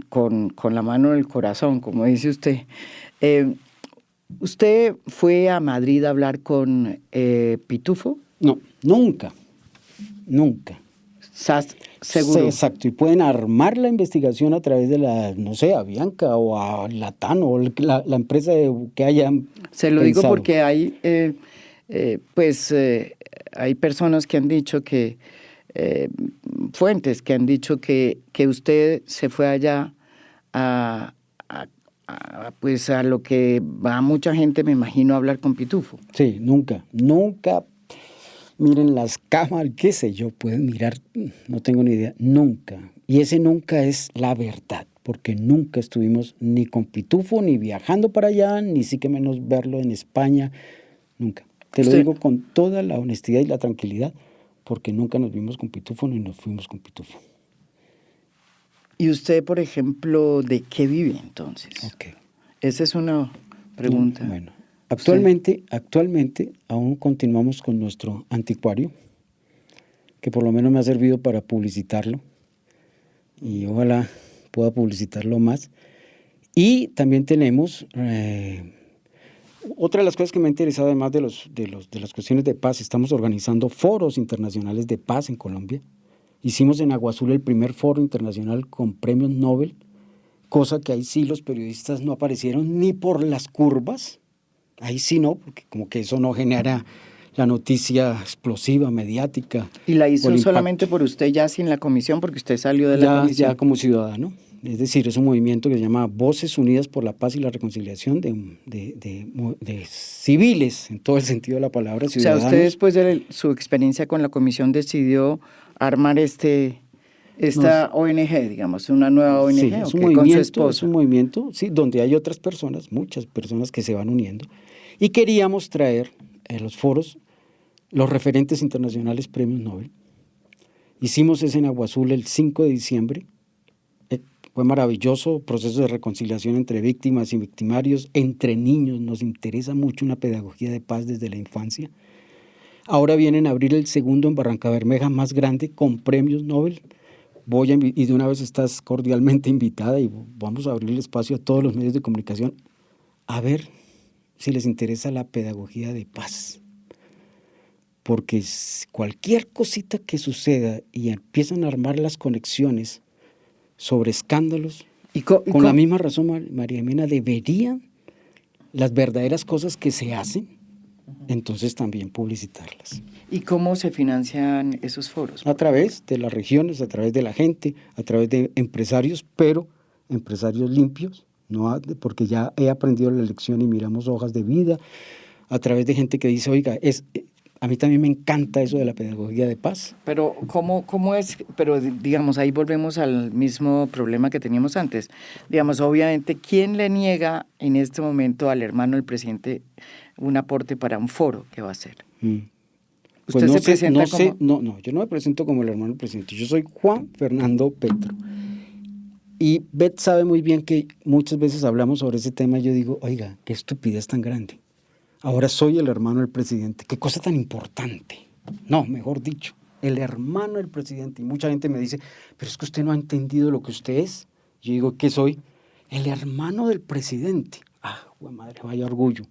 con la mano en el corazón, como dice usted. ¿Usted fue a Madrid a hablar con Pitufo? No, nunca. ¿Estás seguro? Sí, exacto, y pueden armar la investigación a través de Avianca o a Latam o la empresa que hayan Se lo pensado. digo porque hay, hay personas que han dicho que, fuentes que han dicho que usted se fue allá a lo que va mucha gente, me imagino, a hablar con Pitufo. Sí, nunca. Miren las cámaras, qué sé yo, pueden mirar, no tengo ni idea, nunca. Y ese nunca es la verdad, porque nunca estuvimos ni con Pitufo, ni viajando para allá, ni sí que menos verlo en España, nunca. Te lo digo con toda la honestidad y la tranquilidad, porque nunca nos vimos con Pitufo ni nos fuimos con Pitufo. ¿Y usted, por ejemplo, de qué vive entonces? Okay. Esa es una pregunta. Bueno, actualmente aún continuamos con nuestro anticuario, que por lo menos me ha servido para publicitarlo, y ojalá pueda publicitarlo más. Y también tenemos otra de las cosas que me ha interesado, además de las cuestiones de paz, estamos organizando foros internacionales de paz en Colombia. Hicimos en Agua Azul el primer foro internacional con premios Nobel, cosa que ahí sí los periodistas no aparecieron ni por las curvas, ahí sí no, porque como que eso no genera la noticia explosiva, mediática. ¿Y la hizo solamente por usted ya sin la comisión, porque usted salió de la comisión? Ya como ciudadano. Es decir, es un movimiento que se llama Voces Unidas por la Paz y la Reconciliación de civiles, en todo el sentido de la palabra, ciudadanos. O sea, usted después de su experiencia con la comisión decidió armar esta ONG, digamos, una nueva ONG, sí, es un movimiento, con su esposa. Es un movimiento, sí, donde hay otras personas, muchas personas que se van uniendo, y queríamos traer en los foros los referentes internacionales premios Nobel. Hicimos ese en Agua Azul el 5 de diciembre, fue maravilloso, proceso de reconciliación entre víctimas y victimarios, entre niños, nos interesa mucho una pedagogía de paz desde la infancia. Ahora vienen a abrir el segundo en Barrancabermeja, más grande, con premios Nobel. Y de una vez estás cordialmente invitada y vamos a abrir el espacio a todos los medios de comunicación a ver si les interesa la pedagogía de paz. Porque cualquier cosita que suceda y empiezan a armar las conexiones sobre escándalos, con la misma razón, María Jimena, deberían las verdaderas cosas que se hacen, entonces también publicitarlas. ¿Y cómo se financian esos foros? A través de las regiones, a través de la gente, a través de empresarios, pero empresarios limpios, no porque ya he aprendido la lección y miramos hojas de vida, a través de gente que dice, oiga, A mí también me encanta eso de la pedagogía de paz. Pero ¿cómo es? Pero digamos, ahí volvemos al mismo problema que teníamos antes. Digamos, obviamente, ¿quién le niega en este momento al hermano del presidente un aporte para un foro que va a hacer? Pues ¿Usted no se sé, presenta no sé, como...? yo no me presento como el hermano del presidente, yo soy Juan Fernando Petro. Y Beth sabe muy bien que muchas veces hablamos sobre ese tema y yo digo, oiga, qué estupidez tan grande. Ahora soy el hermano del presidente, qué cosa tan importante. No, mejor dicho, el hermano del presidente. Y mucha gente me dice, pero es que usted no ha entendido lo que usted es. Yo digo, ¿qué soy? El hermano del presidente. Ah, madre, vaya orgullo.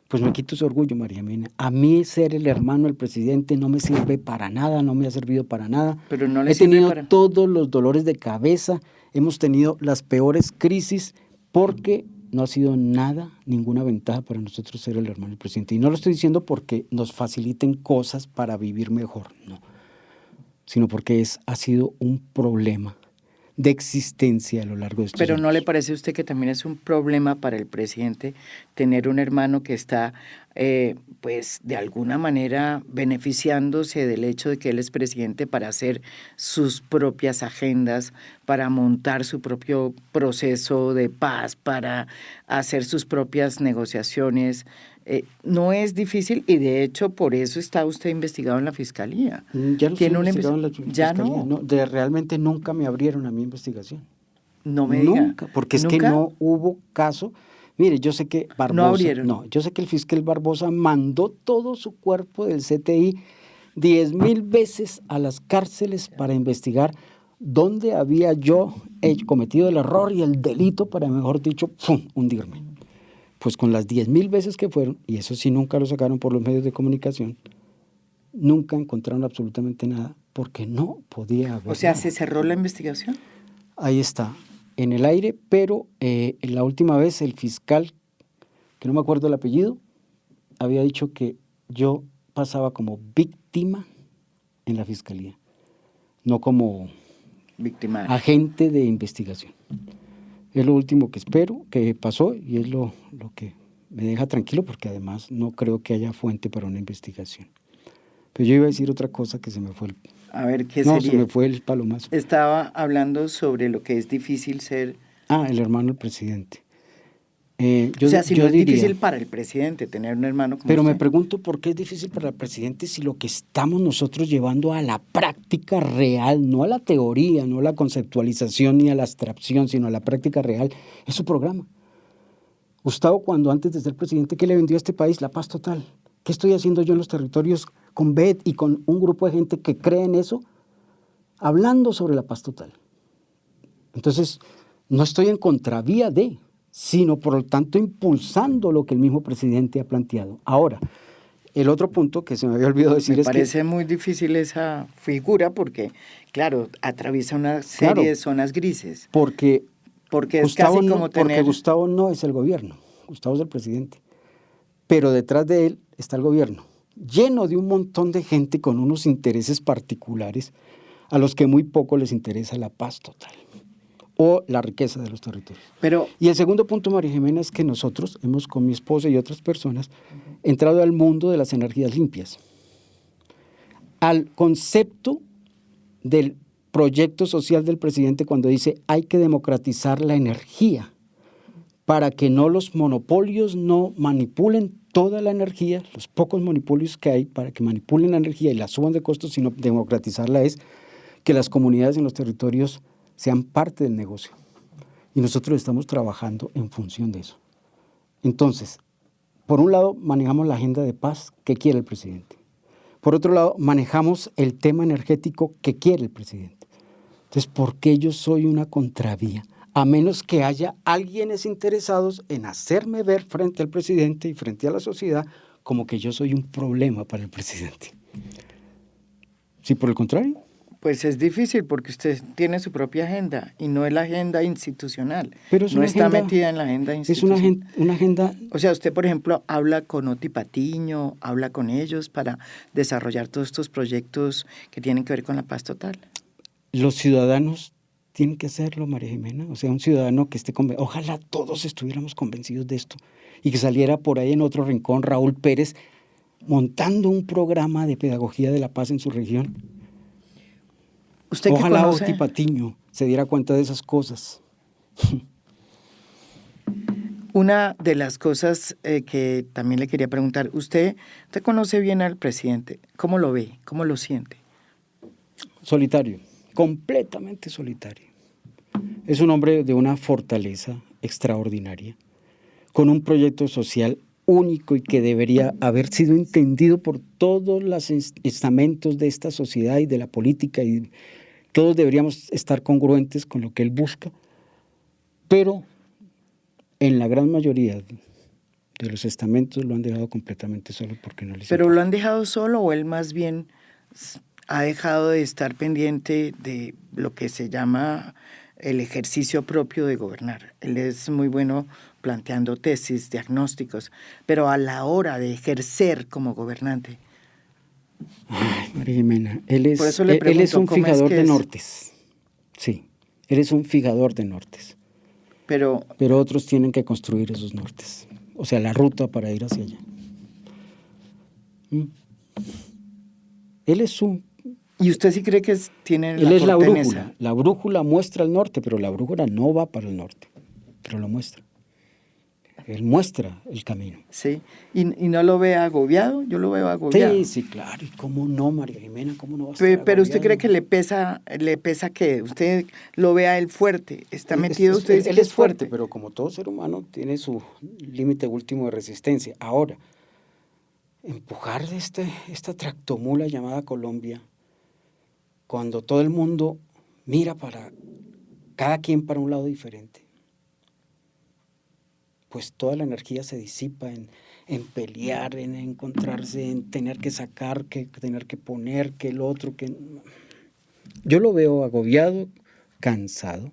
Pues me quito ese orgullo, María Mena. A mí ser el hermano del presidente no me sirve para nada, no me ha servido para nada. Pero no le He sirve tenido para... todos los dolores de cabeza, hemos tenido las peores crisis porque no ha sido nada, ninguna ventaja para nosotros ser el hermano del presidente. Y no lo estoy diciendo porque nos faciliten cosas para vivir mejor, no, sino porque ha sido un problema de existencia a lo largo de estos Pero años. ¿no le parece a usted que también es un problema para el presidente tener un hermano que está, pues, de alguna manera beneficiándose del hecho de que él es presidente para hacer sus propias agendas, para montar su propio proceso de paz, para hacer sus propias negociaciones? No es difícil y de hecho por eso está usted investigado en la fiscalía. Ya no estoy ¿Tiene investigado en la Ya fiscalía, no, realmente nunca me abrieron a mi investigación. no me diga. Nunca, porque es que ¿Nunca? no hubo caso. Mire, yo sé que No Barbosa, abrieron. yo sé que el fiscal Barbosa mandó todo su cuerpo del CTI 10.000 veces a las cárceles para investigar dónde había yo cometido el error y el delito para, mejor dicho, ¡pum!, hundirme. Pues con las 10.000 veces que fueron, y eso sí nunca lo sacaron por los medios de comunicación, nunca encontraron absolutamente nada porque no podía haber O sea, nada. ¿se cerró la investigación? Ahí está, en el aire, pero en la última vez el fiscal, que no me acuerdo el apellido, había dicho que yo pasaba como víctima en la fiscalía, no como Victimario. agente de investigación. Es lo último que espero que pasó y es lo que me deja tranquilo porque además no creo que haya fuente para una investigación. Pero yo iba a decir otra cosa que se me fue A ver, ¿qué se sería? me fue el palomazo. Estaba hablando sobre lo que es difícil ser... El hermano del presidente. o sea, si no es diría, difícil para el presidente tener un hermano como pero me usted. pregunto por qué es difícil para el presidente si lo que estamos nosotros llevando a la práctica real, no a la teoría, no a la conceptualización ni a la abstracción, sino a la práctica real, es su programa. Gustavo, cuando antes de ser presidente, ¿qué le vendió a este país? La paz total. ¿Qué estoy haciendo yo en los territorios con Beth y con un grupo de gente que cree en eso? Hablando sobre la paz total. Entonces, no estoy en contravía de, sino por lo tanto impulsando lo que el mismo presidente ha planteado. Ahora, el otro punto que se me había olvidado decir Me es que... parece muy difícil esa figura porque, claro, atraviesa una serie de zonas grises. Porque es Gustavo casi como tener... porque Gustavo no es el gobierno, Gustavo es el presidente. Pero detrás de él está el gobierno, lleno de un montón de gente con unos intereses particulares a los que muy poco les interesa la paz total o la riqueza de los territorios. Y el segundo punto, María Jimena, es que nosotros hemos, con mi esposa y otras personas, entrado al mundo de las energías limpias, al concepto del proyecto social del presidente cuando dice hay que democratizar la energía para que no los monopolios no manipulen toda la energía, los pocos monopolios que hay para que manipulen la energía y la suban de costos, sino democratizarla es que las comunidades en los territorios sean parte del negocio. Y nosotros estamos trabajando en función de eso. Entonces, por un lado, manejamos la agenda de paz que quiere el presidente. Por otro lado, manejamos el tema energético que quiere el presidente. Entonces, ¿por qué yo soy una contravía? A menos que haya alguienes interesados en hacerme ver frente al presidente y frente a la sociedad como que yo soy un problema para el presidente. Sí, por el contrario. Pues es difícil porque usted tiene su propia agenda y no es la agenda institucional. Pero es no una está agenda, metida en la agenda institucional. Es una agenda... O sea, usted, por ejemplo, habla con Oti Patiño, habla con ellos para desarrollar todos estos proyectos que tienen que ver con la paz total. Los ciudadanos tienen que hacerlo, María Jimena. O sea, un ciudadano que esté convencido. Ojalá todos estuviéramos convencidos de esto y que saliera por ahí en otro rincón Raúl Pérez montando un programa de pedagogía de la paz en su región. Usted que Ojalá conoce, Oti Patiño se diera cuenta de esas cosas. una de las cosas que también le quería preguntar, usted conoce bien al presidente, ¿cómo lo ve? ¿Cómo lo siente? Solitario, completamente solitario. Es un hombre de una fortaleza extraordinaria, con un proyecto social único y que debería haber sido entendido por todos los estamentos de esta sociedad y de la política, y todos deberíamos estar congruentes con lo que él busca, pero en la gran mayoría de los estamentos lo han dejado completamente solo porque no les ¿Pero importa. lo han dejado solo o él más bien ha dejado de estar pendiente de lo que se llama el ejercicio propio de gobernar? Él es muy bueno planteando tesis, diagnósticos, pero a la hora de ejercer como gobernante. Ay, María Jimena, Por eso le él es pregunto, un ¿cómo es fijador que de es? nortes. Sí, él es un fijador de nortes. Pero Otros tienen que construir esos nortes. O sea, la ruta para ir hacia allá. Él es ¿y usted sí cree que tiene él la es la fortaleza? brújula. La brújula muestra el norte, pero la brújula no va para el norte, pero lo muestra. Él muestra el camino. Sí, y no lo ve agobiado, yo lo veo agobiado. Sí, sí, claro. ¿Y cómo no, María Jimena? ¿Cómo no va a estar Pero usted cree agobiado? que le pesa que usted lo vea él fuerte, está metido, usted dice Él que es es fuerte, fuerte. pero como todo ser humano tiene su límite último de resistencia. Ahora, empujar esta tractomula llamada Colombia, cuando todo el mundo mira para cada quien para un lado diferente, pues toda la energía se disipa en pelear, en encontrarse, en tener que sacar, tener que poner, que el otro, que... Yo lo veo agobiado, cansado,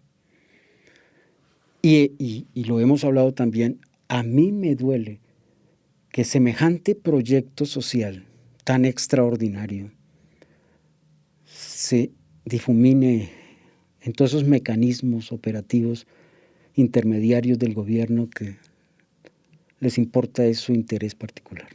y lo hemos hablado también, a mí me duele que semejante proyecto social tan extraordinario se difumine en todos esos mecanismos operativos intermediarios del gobierno que les importa es su interés particular.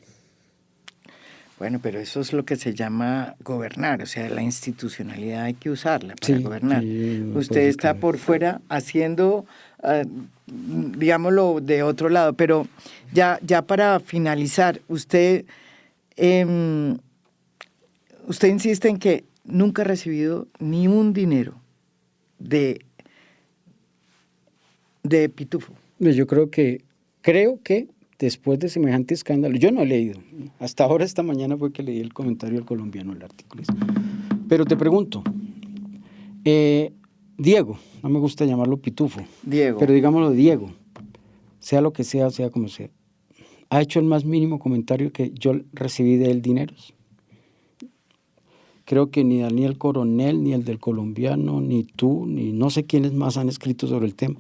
Bueno, pero eso es lo que se llama gobernar, o sea, la institucionalidad hay que usarla para Sí, gobernar. no Usted puede está caber. por fuera haciendo, digámoslo, de otro lado, pero ya para finalizar, em, usted insiste en que nunca ha recibido ni un dinero de Pitufo. Yo creo que después de semejante escándalo, yo no he leído, hasta ahora esta mañana fue que leí el comentario del colombiano, el artículo. Pero te pregunto, Diego, no me gusta llamarlo Pitufo, Diego. pero digámoslo Diego, sea lo que sea como sea, ¿ha hecho el más mínimo comentario que yo recibí de él dineros? Creo que ni Daniel Coronel, ni el del colombiano, ni tú, ni no sé quiénes más han escrito sobre el tema.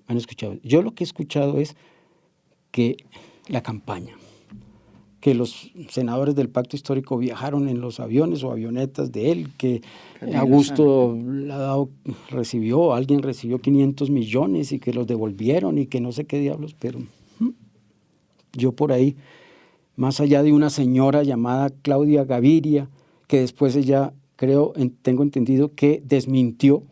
Han escuchado. Yo lo que he escuchado es que la campaña, que los senadores del Pacto Histórico viajaron en los aviones o avionetas de él, que Augusto alguien recibió 500 millones y que los devolvieron y que no sé qué diablos, pero yo por ahí, más allá de una señora llamada Claudia Gaviria, que después ella, tengo entendido que desmintió,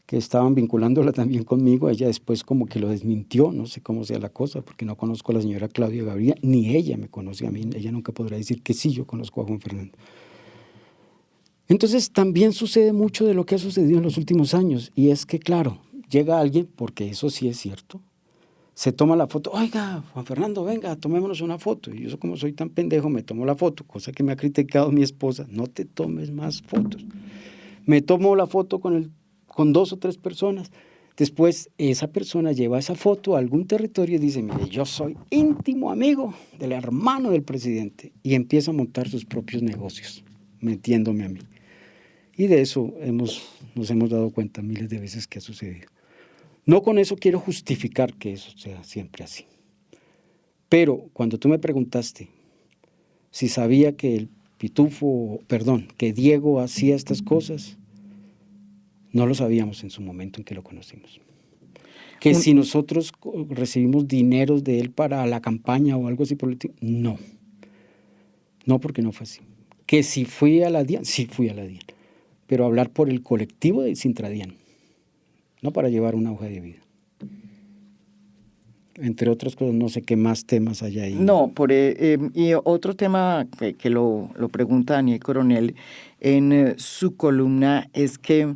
que estaban vinculándola también conmigo, ella después como que lo desmintió, no sé cómo sea la cosa, porque no conozco a la señora Claudia Gaviria, ni ella me conoce a mí, ella nunca podrá decir que sí, yo conozco a Juan Fernando. Entonces también sucede mucho de lo que ha sucedido en los últimos años, y es que claro, llega alguien, porque eso sí es cierto, se toma la foto, oiga, Juan Fernando, venga, tomémonos una foto, y yo como soy tan pendejo me tomo la foto, cosa que me ha criticado mi esposa, no te tomes más fotos. Me tomo la foto con 2 o 3 personas. Después esa persona lleva esa foto a algún territorio y dice, mire, yo soy íntimo amigo del hermano del presidente, y empieza a montar sus propios negocios, metiéndome a mí. Y de eso nos hemos dado cuenta miles de veces que ha sucedido. No con eso quiero justificar que eso sea siempre así. Pero cuando tú me preguntaste si sabía que que Diego hacía estas cosas, no lo sabíamos en su momento en que lo conocimos. Que si nosotros recibimos dineros de él para la campaña o algo así por el estilo, no. No, porque no fue así. Que si fui a la DIAN, sí fui a la DIAN. Pero hablar por el colectivo de Sintradian, no para llevar una hoja de vida. Entre otras cosas, no sé qué más temas hay ahí. No, y otro tema que lo pregunta Daniel Coronel en su columna es que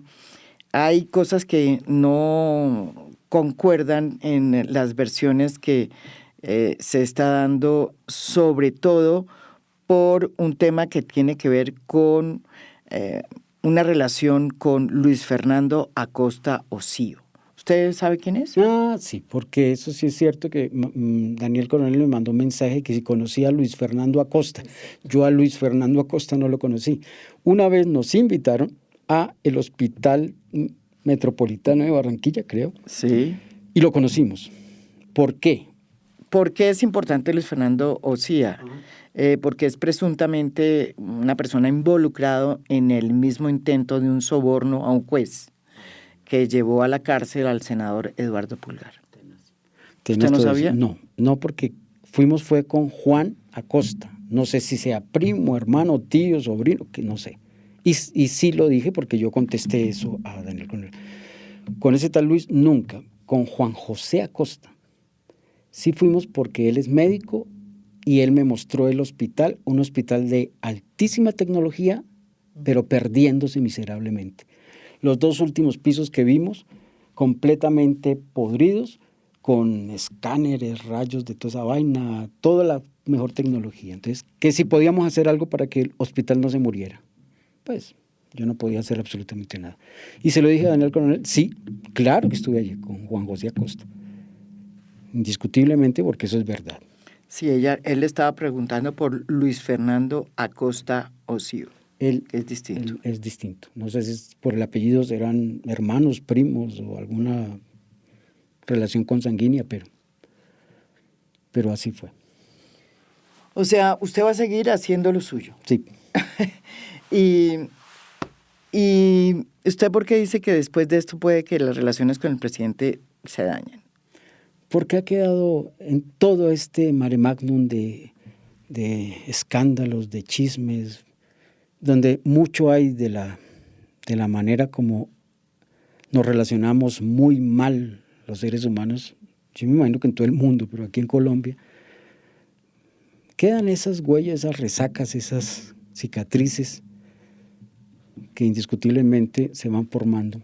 hay cosas que no concuerdan en las versiones que se está dando, sobre todo por un tema que tiene que ver con una relación con Luis Fernando Acosta Osío. ¿Usted sabe quién es? Ah, sí, porque eso sí es cierto que Daniel Coronel me mandó un mensaje que si conocía a Luis Fernando Acosta. Yo a Luis Fernando Acosta no lo conocí. Una vez nos invitaron a el Hospital Metropolitano de Barranquilla, creo. Sí. Y lo conocimos. ¿Por qué? ¿Por qué es importante Luis Fernando Osía? Porque es presuntamente una persona involucrada en el mismo intento de un soborno a un juez que llevó a la cárcel al senador Eduardo Pulgar. ¿Usted no sabía? No, porque fue con Juan Acosta. No sé si sea primo, hermano, tío, sobrino, que no sé. Y sí lo dije porque yo contesté eso a Daniel Coronel. Con ese tal Luis, nunca. Con Juan José Acosta. Sí fuimos porque él es médico y él me mostró el hospital, un hospital de altísima tecnología, pero perdiéndose miserablemente. Los 2 últimos pisos que vimos, completamente podridos, con escáneres, rayos de toda esa vaina, toda la mejor tecnología. Entonces, que si podíamos hacer algo para que el hospital no se muriera. Pues yo no podía hacer absolutamente nada. Y se lo dije a Daniel Coronel, sí, claro que estuve allí con Juan José Acosta. Indiscutiblemente, porque eso es verdad. Sí, él estaba preguntando por Luis Fernando Acosta Osío. Es distinto. Es distinto. No sé si por el apellido serán hermanos, primos o alguna relación consanguínea, pero así fue. O sea, usted va a seguir haciendo lo suyo. Sí. ¿Y usted por qué dice que después de esto puede que las relaciones con el presidente se dañen? Porque ha quedado en todo este mare magnum de escándalos, de chismes, donde mucho hay de la manera como nos relacionamos muy mal los seres humanos. Yo me imagino que en todo el mundo, pero aquí en Colombia, quedan esas huellas, esas resacas, esas cicatrices que indiscutiblemente se van formando.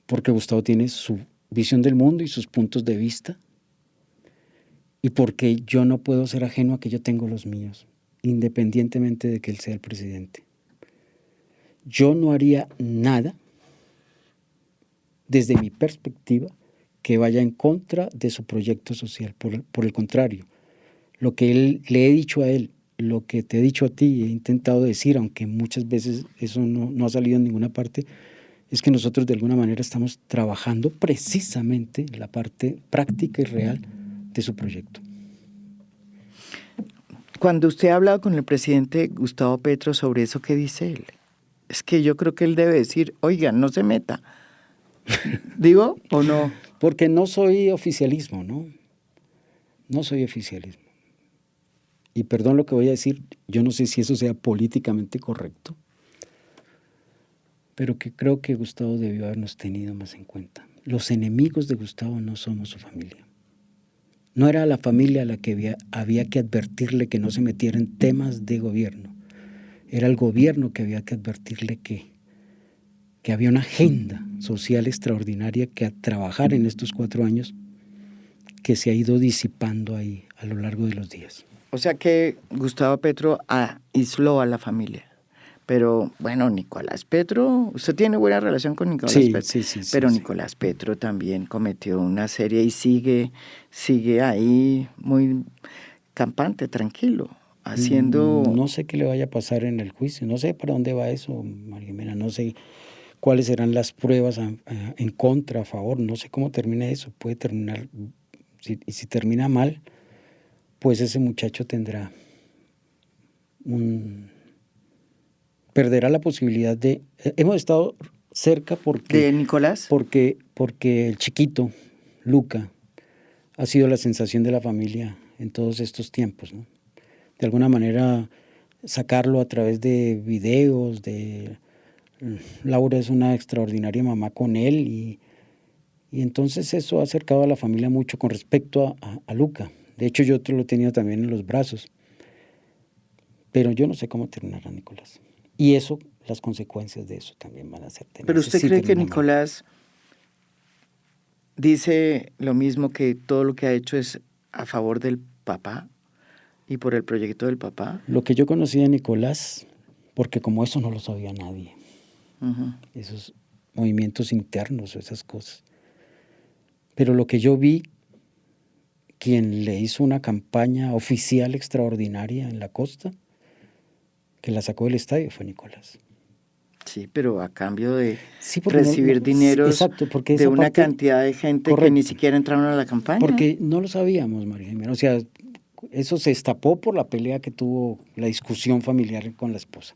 Porque Gustavo tiene su visión del mundo y sus puntos de vista, y porque yo no puedo ser ajeno a que yo tengo los míos, independientemente de que él sea el presidente. Yo no haría nada, desde mi perspectiva, que vaya en contra de su proyecto social. Por el contrario, lo que le he dicho a él, lo que te he dicho a ti, he intentado decir, aunque muchas veces eso no ha salido en ninguna parte, es que nosotros de alguna manera estamos trabajando precisamente la parte práctica y real de su proyecto. Cuando usted ha hablado con el presidente Gustavo Petro sobre eso, ¿qué dice él? Es que yo creo que él debe decir, oiga, no se meta. ¿Digo o no? Porque no soy oficialismo, ¿no? No soy oficialismo. Y perdón lo que voy a decir, yo no sé si eso sea políticamente correcto, pero que creo que Gustavo debió habernos tenido más en cuenta. Los enemigos de Gustavo no somos su familia. No era la familia a la que había que advertirle que no se metiera en temas de gobierno. Era el gobierno que había que advertirle que había una agenda social extraordinaria que a trabajar en estos 4 años que se ha ido disipando ahí a lo largo de los días. O sea que Gustavo Petro aisló a la familia. Pero bueno, Nicolás Petro, usted tiene buena relación con Nicolás Petro. Sí, pero sí. Nicolás Petro también cometió una serie y sigue ahí muy campante, tranquilo, haciendo... No sé qué le vaya a pasar en el juicio, no sé para dónde va eso, María Jimena, no sé cuáles serán las pruebas en contra, a favor, no sé cómo termina eso, puede terminar, y si termina mal, pues ese muchacho perderá la posibilidad de... Hemos estado cerca ¿De Nicolás? porque el chiquito, Luca, ha sido la sensación de la familia en todos estos tiempos, ¿no? De alguna manera sacarlo a través de videos, Laura es una extraordinaria mamá con él y entonces eso ha acercado a la familia mucho con respecto a Luca. De hecho, yo lo he tenido también en los brazos, pero yo no sé cómo terminará Nicolás. Y eso, las consecuencias de eso también van a ser ¿Pero tenaces. usted Sí, cree que termina mal. Nicolás dice lo mismo, que todo lo que ha hecho es a favor del papá y por el proyecto del papá? Lo que yo conocí de Nicolás, porque como eso no lo sabía nadie, Ujú. esos movimientos internos o esas cosas. Pero lo que yo vi, quien le hizo una campaña oficial extraordinaria en la costa, que la sacó del estadio, fue Nicolás. Sí, pero a cambio de Sí, porque recibir dineros exacto, porque de esa una parte, cantidad de gente que correcto, ni siquiera entraron a la campaña. porque no lo sabíamos, María Jimena. O sea, eso se destapó por la pelea que tuvo, la discusión familiar con la esposa.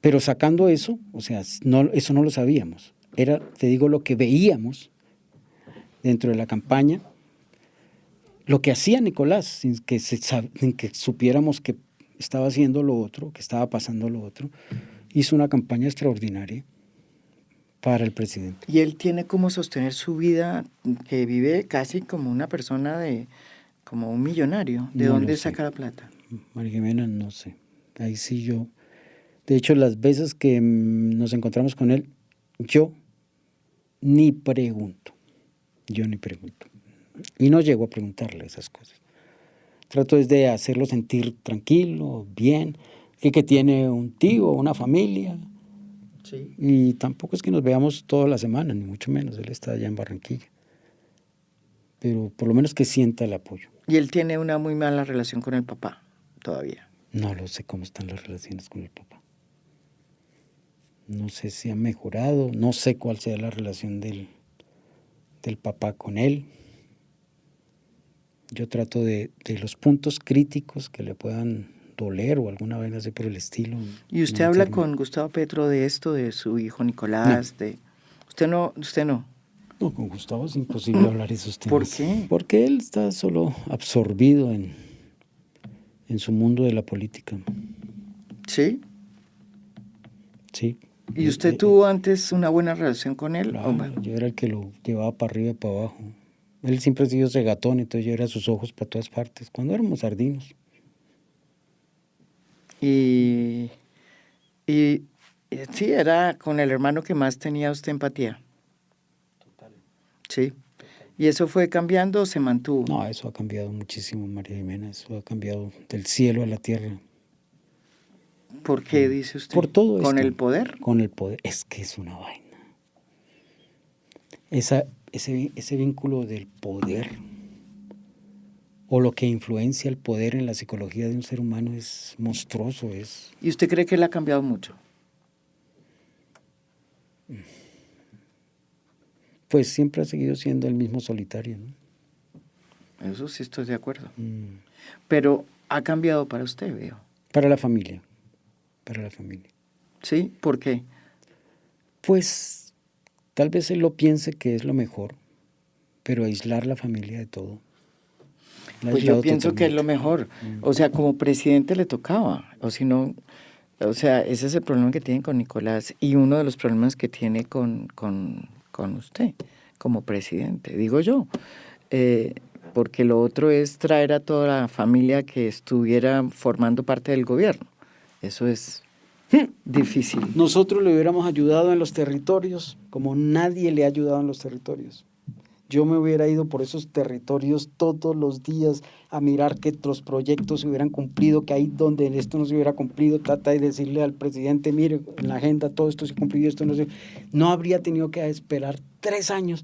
Pero sacando eso, o sea, eso no lo sabíamos. Era, te digo, lo que veíamos dentro de la campaña, lo que hacía Nicolás, sin que supiéramos que estaba haciendo lo otro, que estaba pasando lo otro, hizo una campaña extraordinaria para el presidente. Y él tiene cómo sostener su vida, que vive casi como una persona como un millonario. ¿De No lo dónde sé. saca la plata? María Jimena, no sé. Ahí sí yo. De hecho, las veces que nos encontramos con él, yo ni pregunto. Yo ni pregunto. Y no llego a preguntarle esas cosas. Trato es de hacerlo sentir tranquilo, bien, que tiene un tío, una familia. Sí. Y tampoco es que nos veamos toda la semana, ni mucho menos. Él está allá en Barranquilla. Pero por lo menos que sienta el apoyo. Y él tiene una muy mala relación con el papá, todavía. No lo sé cómo están las relaciones con el papá. No sé si ha mejorado, no sé cuál sea la relación del papá con él. Yo trato de los puntos críticos que le puedan doler o alguna vez así por el estilo. ¿Y usted no habla meterme. con Gustavo Petro de esto, de su hijo No. Nicolás? Usted no. No, con Gustavo es imposible hablar esos temas. ¿Por qué? Porque él está solo absorbido en su mundo de la política. ¿Sí? Sí. ¿Y usted tuvo antes una buena relación con él? Claro, yo era el que lo llevaba para arriba y para abajo. Él siempre ha sido cegatón, entonces yo era sus ojos para todas partes, cuando éramos sardinos. Y sí, era con el hermano que más tenía usted empatía. Total. Sí. ¿Y eso fue cambiando o se mantuvo? No, eso ha cambiado muchísimo, María Jimena, eso ha cambiado del cielo a la tierra. ¿Por qué dice usted? Por todo esto. ¿Con el poder? Con el poder. Es que es una vaina. Ese vínculo del poder o lo que influencia el poder en la psicología de un ser humano es monstruoso. ¿Y usted cree que él ha cambiado mucho? Pues siempre ha seguido siendo el mismo solitario, ¿no? Eso sí estoy de acuerdo. Pero ha cambiado para usted, veo. Para la familia. Para la familia. ¿Sí? ¿Por qué? Pues tal vez él lo piense que es lo mejor, pero aislar la familia de todo. Pues yo pienso que es lo mejor. O sea, como presidente le tocaba. O si no, o sea, ese es el problema que tienen con Nicolás y uno de los problemas que tiene con usted como presidente, digo yo. Porque lo otro es traer a toda la familia que estuviera formando parte del gobierno. Eso es difícil. Nosotros le hubiéramos ayudado en los territorios como nadie le ha ayudado en los territorios. Yo me hubiera ido por esos territorios todos los días a mirar que los proyectos se hubieran cumplido, que ahí donde esto no se hubiera cumplido, trata de decirle al presidente, mire, en la agenda todo esto se cumplió, esto no se... No habría tenido que esperar 3 años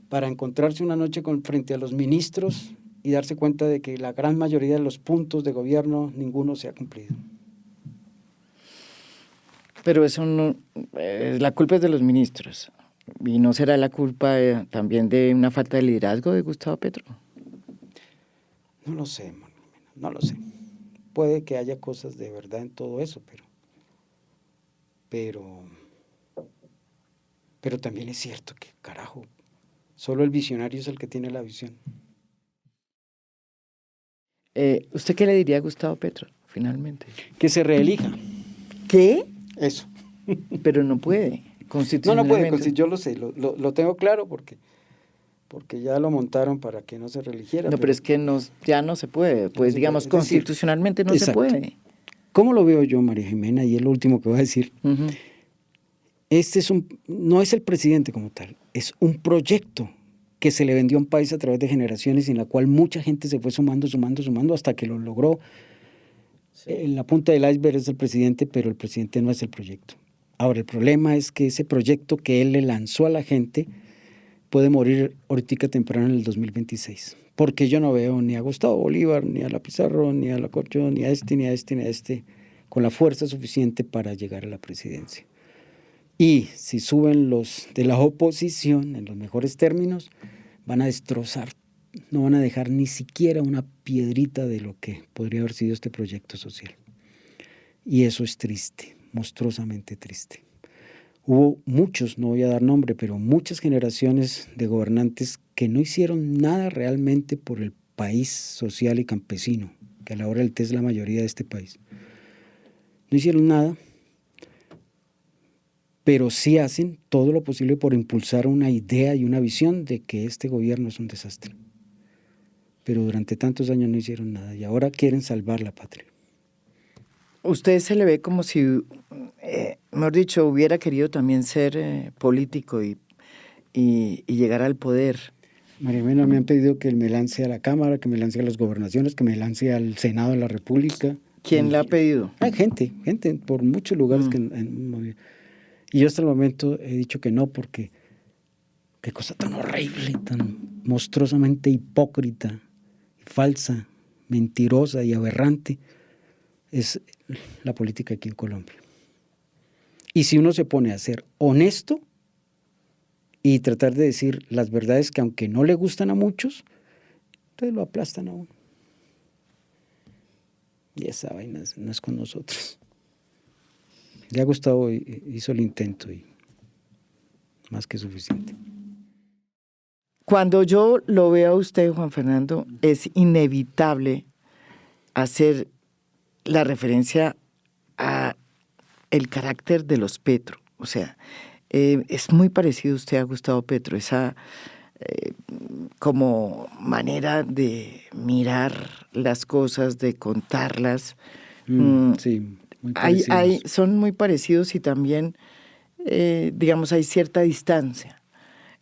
para encontrarse una noche frente a los ministros y darse cuenta de que la gran mayoría de los puntos de gobierno, ninguno se ha cumplido. Pero eso no, la culpa es de los ministros. ¿Y no será la culpa también de una falta de liderazgo de Gustavo Petro? No lo sé, no lo sé. Puede que haya cosas de verdad en todo eso, pero Pero también es cierto que, carajo, solo el visionario es el que tiene la visión. ¿Usted qué le diría a Gustavo Petro, finalmente? Que se reelija. ¿Qué? Eso. Pero no puede, No puede, constitucionalmente. yo lo sé, lo tengo claro porque ya lo montaron para que no se reeligiera. No, pero es que ya no se puede. Pues se digamos, puede. Es decir, constitucionalmente no se exacto. puede. ¿Cómo lo veo yo, María Jimena? Y es lo último que voy a decir. Ujú. No es el presidente como tal, es un proyecto que se le vendió a un país a través de generaciones y en la cual mucha gente se fue sumando hasta que lo logró. Sí. En la punta del iceberg es el presidente, pero el presidente no es el proyecto. Ahora, el problema es que ese proyecto que él le lanzó a la gente puede morir ahorita temprano en el 2026. Porque yo no veo ni a Gustavo Bolívar, ni a la Pizarro, ni a la Corcho, ni a este, con la fuerza suficiente para llegar a la presidencia. Y si suben los de la oposición, en los mejores términos, van a destrozar, no van a dejar ni siquiera una piedrita de lo que podría haber sido este proyecto social. Y eso es triste, monstruosamente triste. Hubo muchos, no voy a dar nombre, pero muchas generaciones de gobernantes que no hicieron nada realmente por el país social y campesino, que a la hora del té es la mayoría de este país. No hicieron nada, pero sí hacen todo lo posible por impulsar una idea y una visión de que este gobierno es un desastre. Pero durante tantos años no hicieron nada y ahora quieren salvar la patria. Usted se le ve como si, mejor dicho, hubiera querido también ser político y llegar al poder. María Elena, me han pedido que me lance a la Cámara, que me lance a las gobernaciones, que me lance al Senado de la República. ¿Quién le ha pedido? Hay gente por muchos lugares. Y yo hasta el momento he dicho que no, porque qué cosa tan horrible, tan monstruosamente hipócrita, falsa, mentirosa y aberrante es la política aquí en Colombia. Y si uno se pone a ser honesto y tratar de decir las verdades que aunque no le gustan a muchos, entonces lo aplastan a uno. Y esa vaina no es con nosotros. Ya Gustavo hizo el intento y más que suficiente. Cuando yo lo veo a usted, Juan Fernando, es inevitable hacer la referencia a el carácter de los Petro. O sea, es muy parecido usted a Gustavo Petro, esa como manera de mirar las cosas, de contarlas. Sí, muy parecidos. Son muy parecidos y también, digamos, hay cierta distancia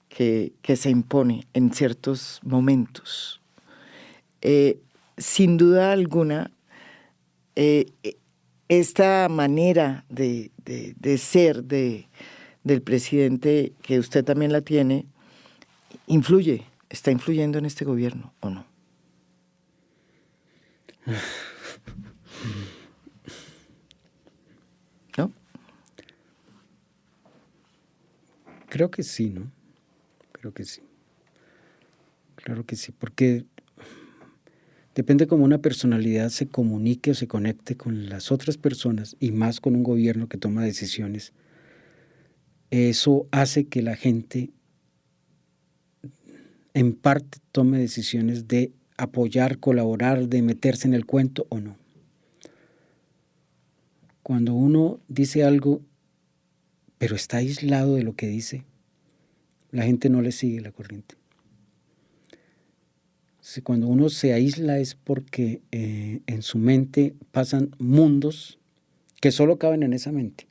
que se impone en ciertos momentos. Sin duda alguna, esta manera de ser del presidente, que usted también la tiene, está influyendo en este gobierno, ¿o no? ¿No? Creo que sí, ¿no? Creo que sí. Claro que sí, porque depende cómo una personalidad se comunique o se conecte con las otras personas y más con un gobierno que toma decisiones. Eso hace que la gente en parte tome decisiones de apoyar, colaborar, de meterse en el cuento o no. Cuando uno dice algo, pero está aislado de lo que dice, la gente no le sigue la corriente. Cuando uno se aísla es porque en su mente pasan mundos que solo caben en esa mente,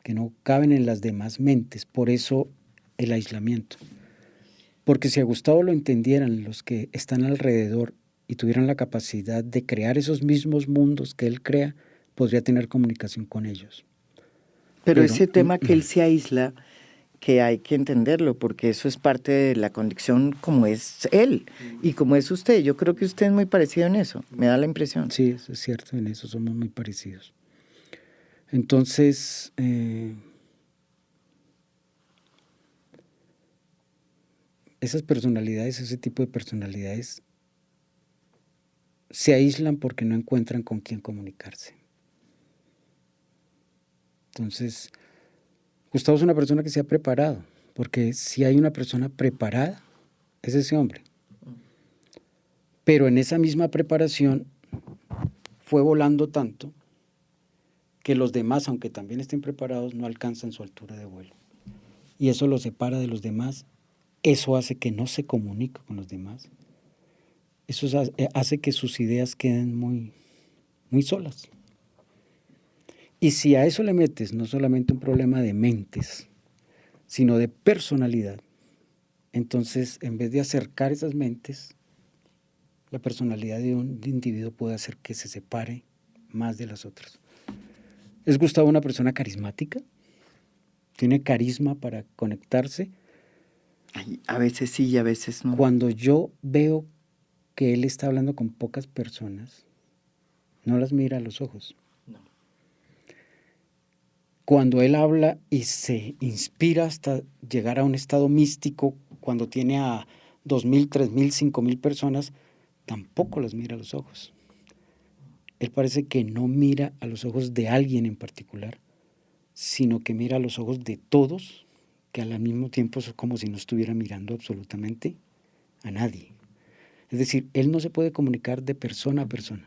que no caben en las demás mentes. Por eso el aislamiento. Porque si a Gustavo lo entendieran los que están alrededor y tuvieran la capacidad de crear esos mismos mundos que él crea, podría tener comunicación con ellos. Pero ese tema que él se aísla, que hay que entenderlo, porque eso es parte de la condición como es él y como es usted. Yo creo que usted es muy parecido en eso, me da la impresión. Sí, eso es cierto, en eso somos muy parecidos. Entonces, esas personalidades, ese tipo de personalidades, se aíslan porque no encuentran con quién comunicarse. Entonces, Gustavo es una persona que se ha preparado, porque si hay una persona preparada, es ese hombre. Pero en esa misma preparación fue volando tanto que los demás, aunque también estén preparados, no alcanzan su altura de vuelo. Y eso lo separa de los demás, eso hace que no se comunique con los demás, eso hace que sus ideas queden muy, muy solas. Y si a eso le metes no solamente un problema de mentes, sino de personalidad, entonces en vez de acercar esas mentes, la personalidad de un individuo puede hacer que se separe más de las otras. ¿Es Gustavo una persona carismática? ¿Tiene carisma para conectarse? Ay, a veces sí y a veces no. Cuando yo veo que él está hablando con pocas personas, no las mira a los ojos. No. Cuando él habla y se inspira hasta llegar a un estado místico, cuando tiene a 2,000, 3,000, 5,000 personas, tampoco las mira a los ojos. Él parece que no mira a los ojos de alguien en particular, sino que mira a los ojos de todos, que al mismo tiempo es como si no estuviera mirando absolutamente a nadie. Es decir, él no se puede comunicar de persona a persona.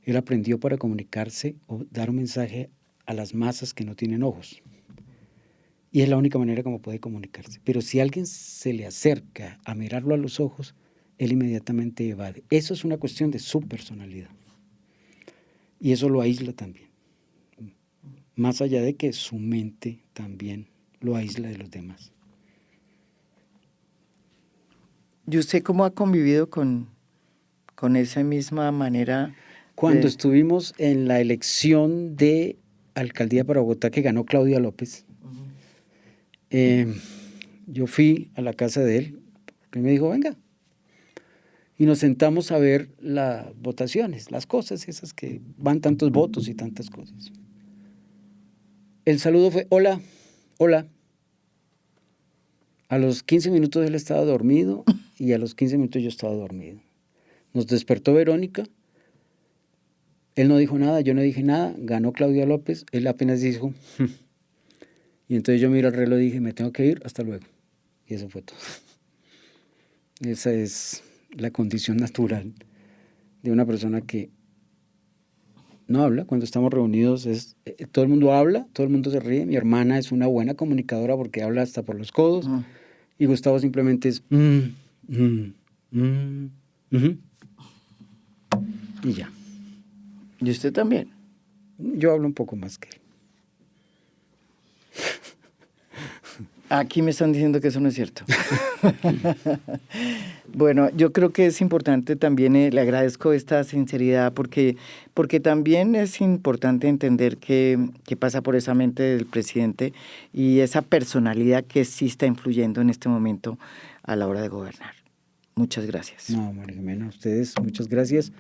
Él aprendió para comunicarse o dar un mensaje a las masas que no tienen ojos. Y es la única manera como puede comunicarse. Pero si alguien se le acerca a mirarlo a los ojos, él inmediatamente evade. Eso es una cuestión de su personalidad. Y eso lo aísla también. Más allá de que su mente también lo aísla de los demás. ¿Y usted cómo ha convivido con esa misma manera? Cuando estuvimos en la elección de alcaldía para Bogotá que ganó Claudia López, yo fui a la casa de él, porque me dijo, venga. Y nos sentamos a ver las votaciones, las cosas esas que van tantos votos y tantas cosas. El saludo fue, hola, hola. A los 15 minutos él estaba dormido y a los 15 minutos yo estaba dormido. Nos despertó Verónica. Él no dijo nada, yo no dije nada. Ganó Claudia López. Él apenas dijo. Y entonces yo miré el reloj y dije, me tengo que ir, hasta luego. Y eso fue todo. Esa es la condición natural de una persona que no habla. Cuando estamos reunidos, todo el mundo habla, todo el mundo se ríe. Mi hermana es una buena comunicadora porque habla hasta por los codos. Y Gustavo simplemente es y ya. ¿Y usted también? Yo hablo un poco más que él. Aquí me están diciendo que eso no es cierto. Bueno, yo creo que es importante también, le agradezco esta sinceridad porque también es importante entender qué pasa por esa mente del presidente y esa personalidad que sí está influyendo en este momento a la hora de gobernar. Muchas gracias. No, María Jimena, a ustedes muchas gracias.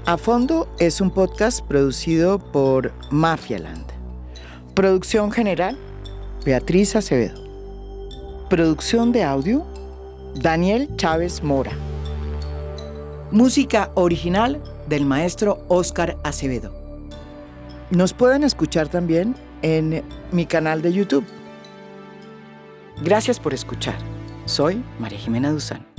A Fondo es un podcast producido por Mafialand. Producción general, Beatriz Acevedo. Producción de audio, Daniel Chávez Mora. Música original del maestro Óscar Acevedo. Nos pueden escuchar también en mi canal de YouTube. Gracias por escuchar. Soy María Jimena Duzán.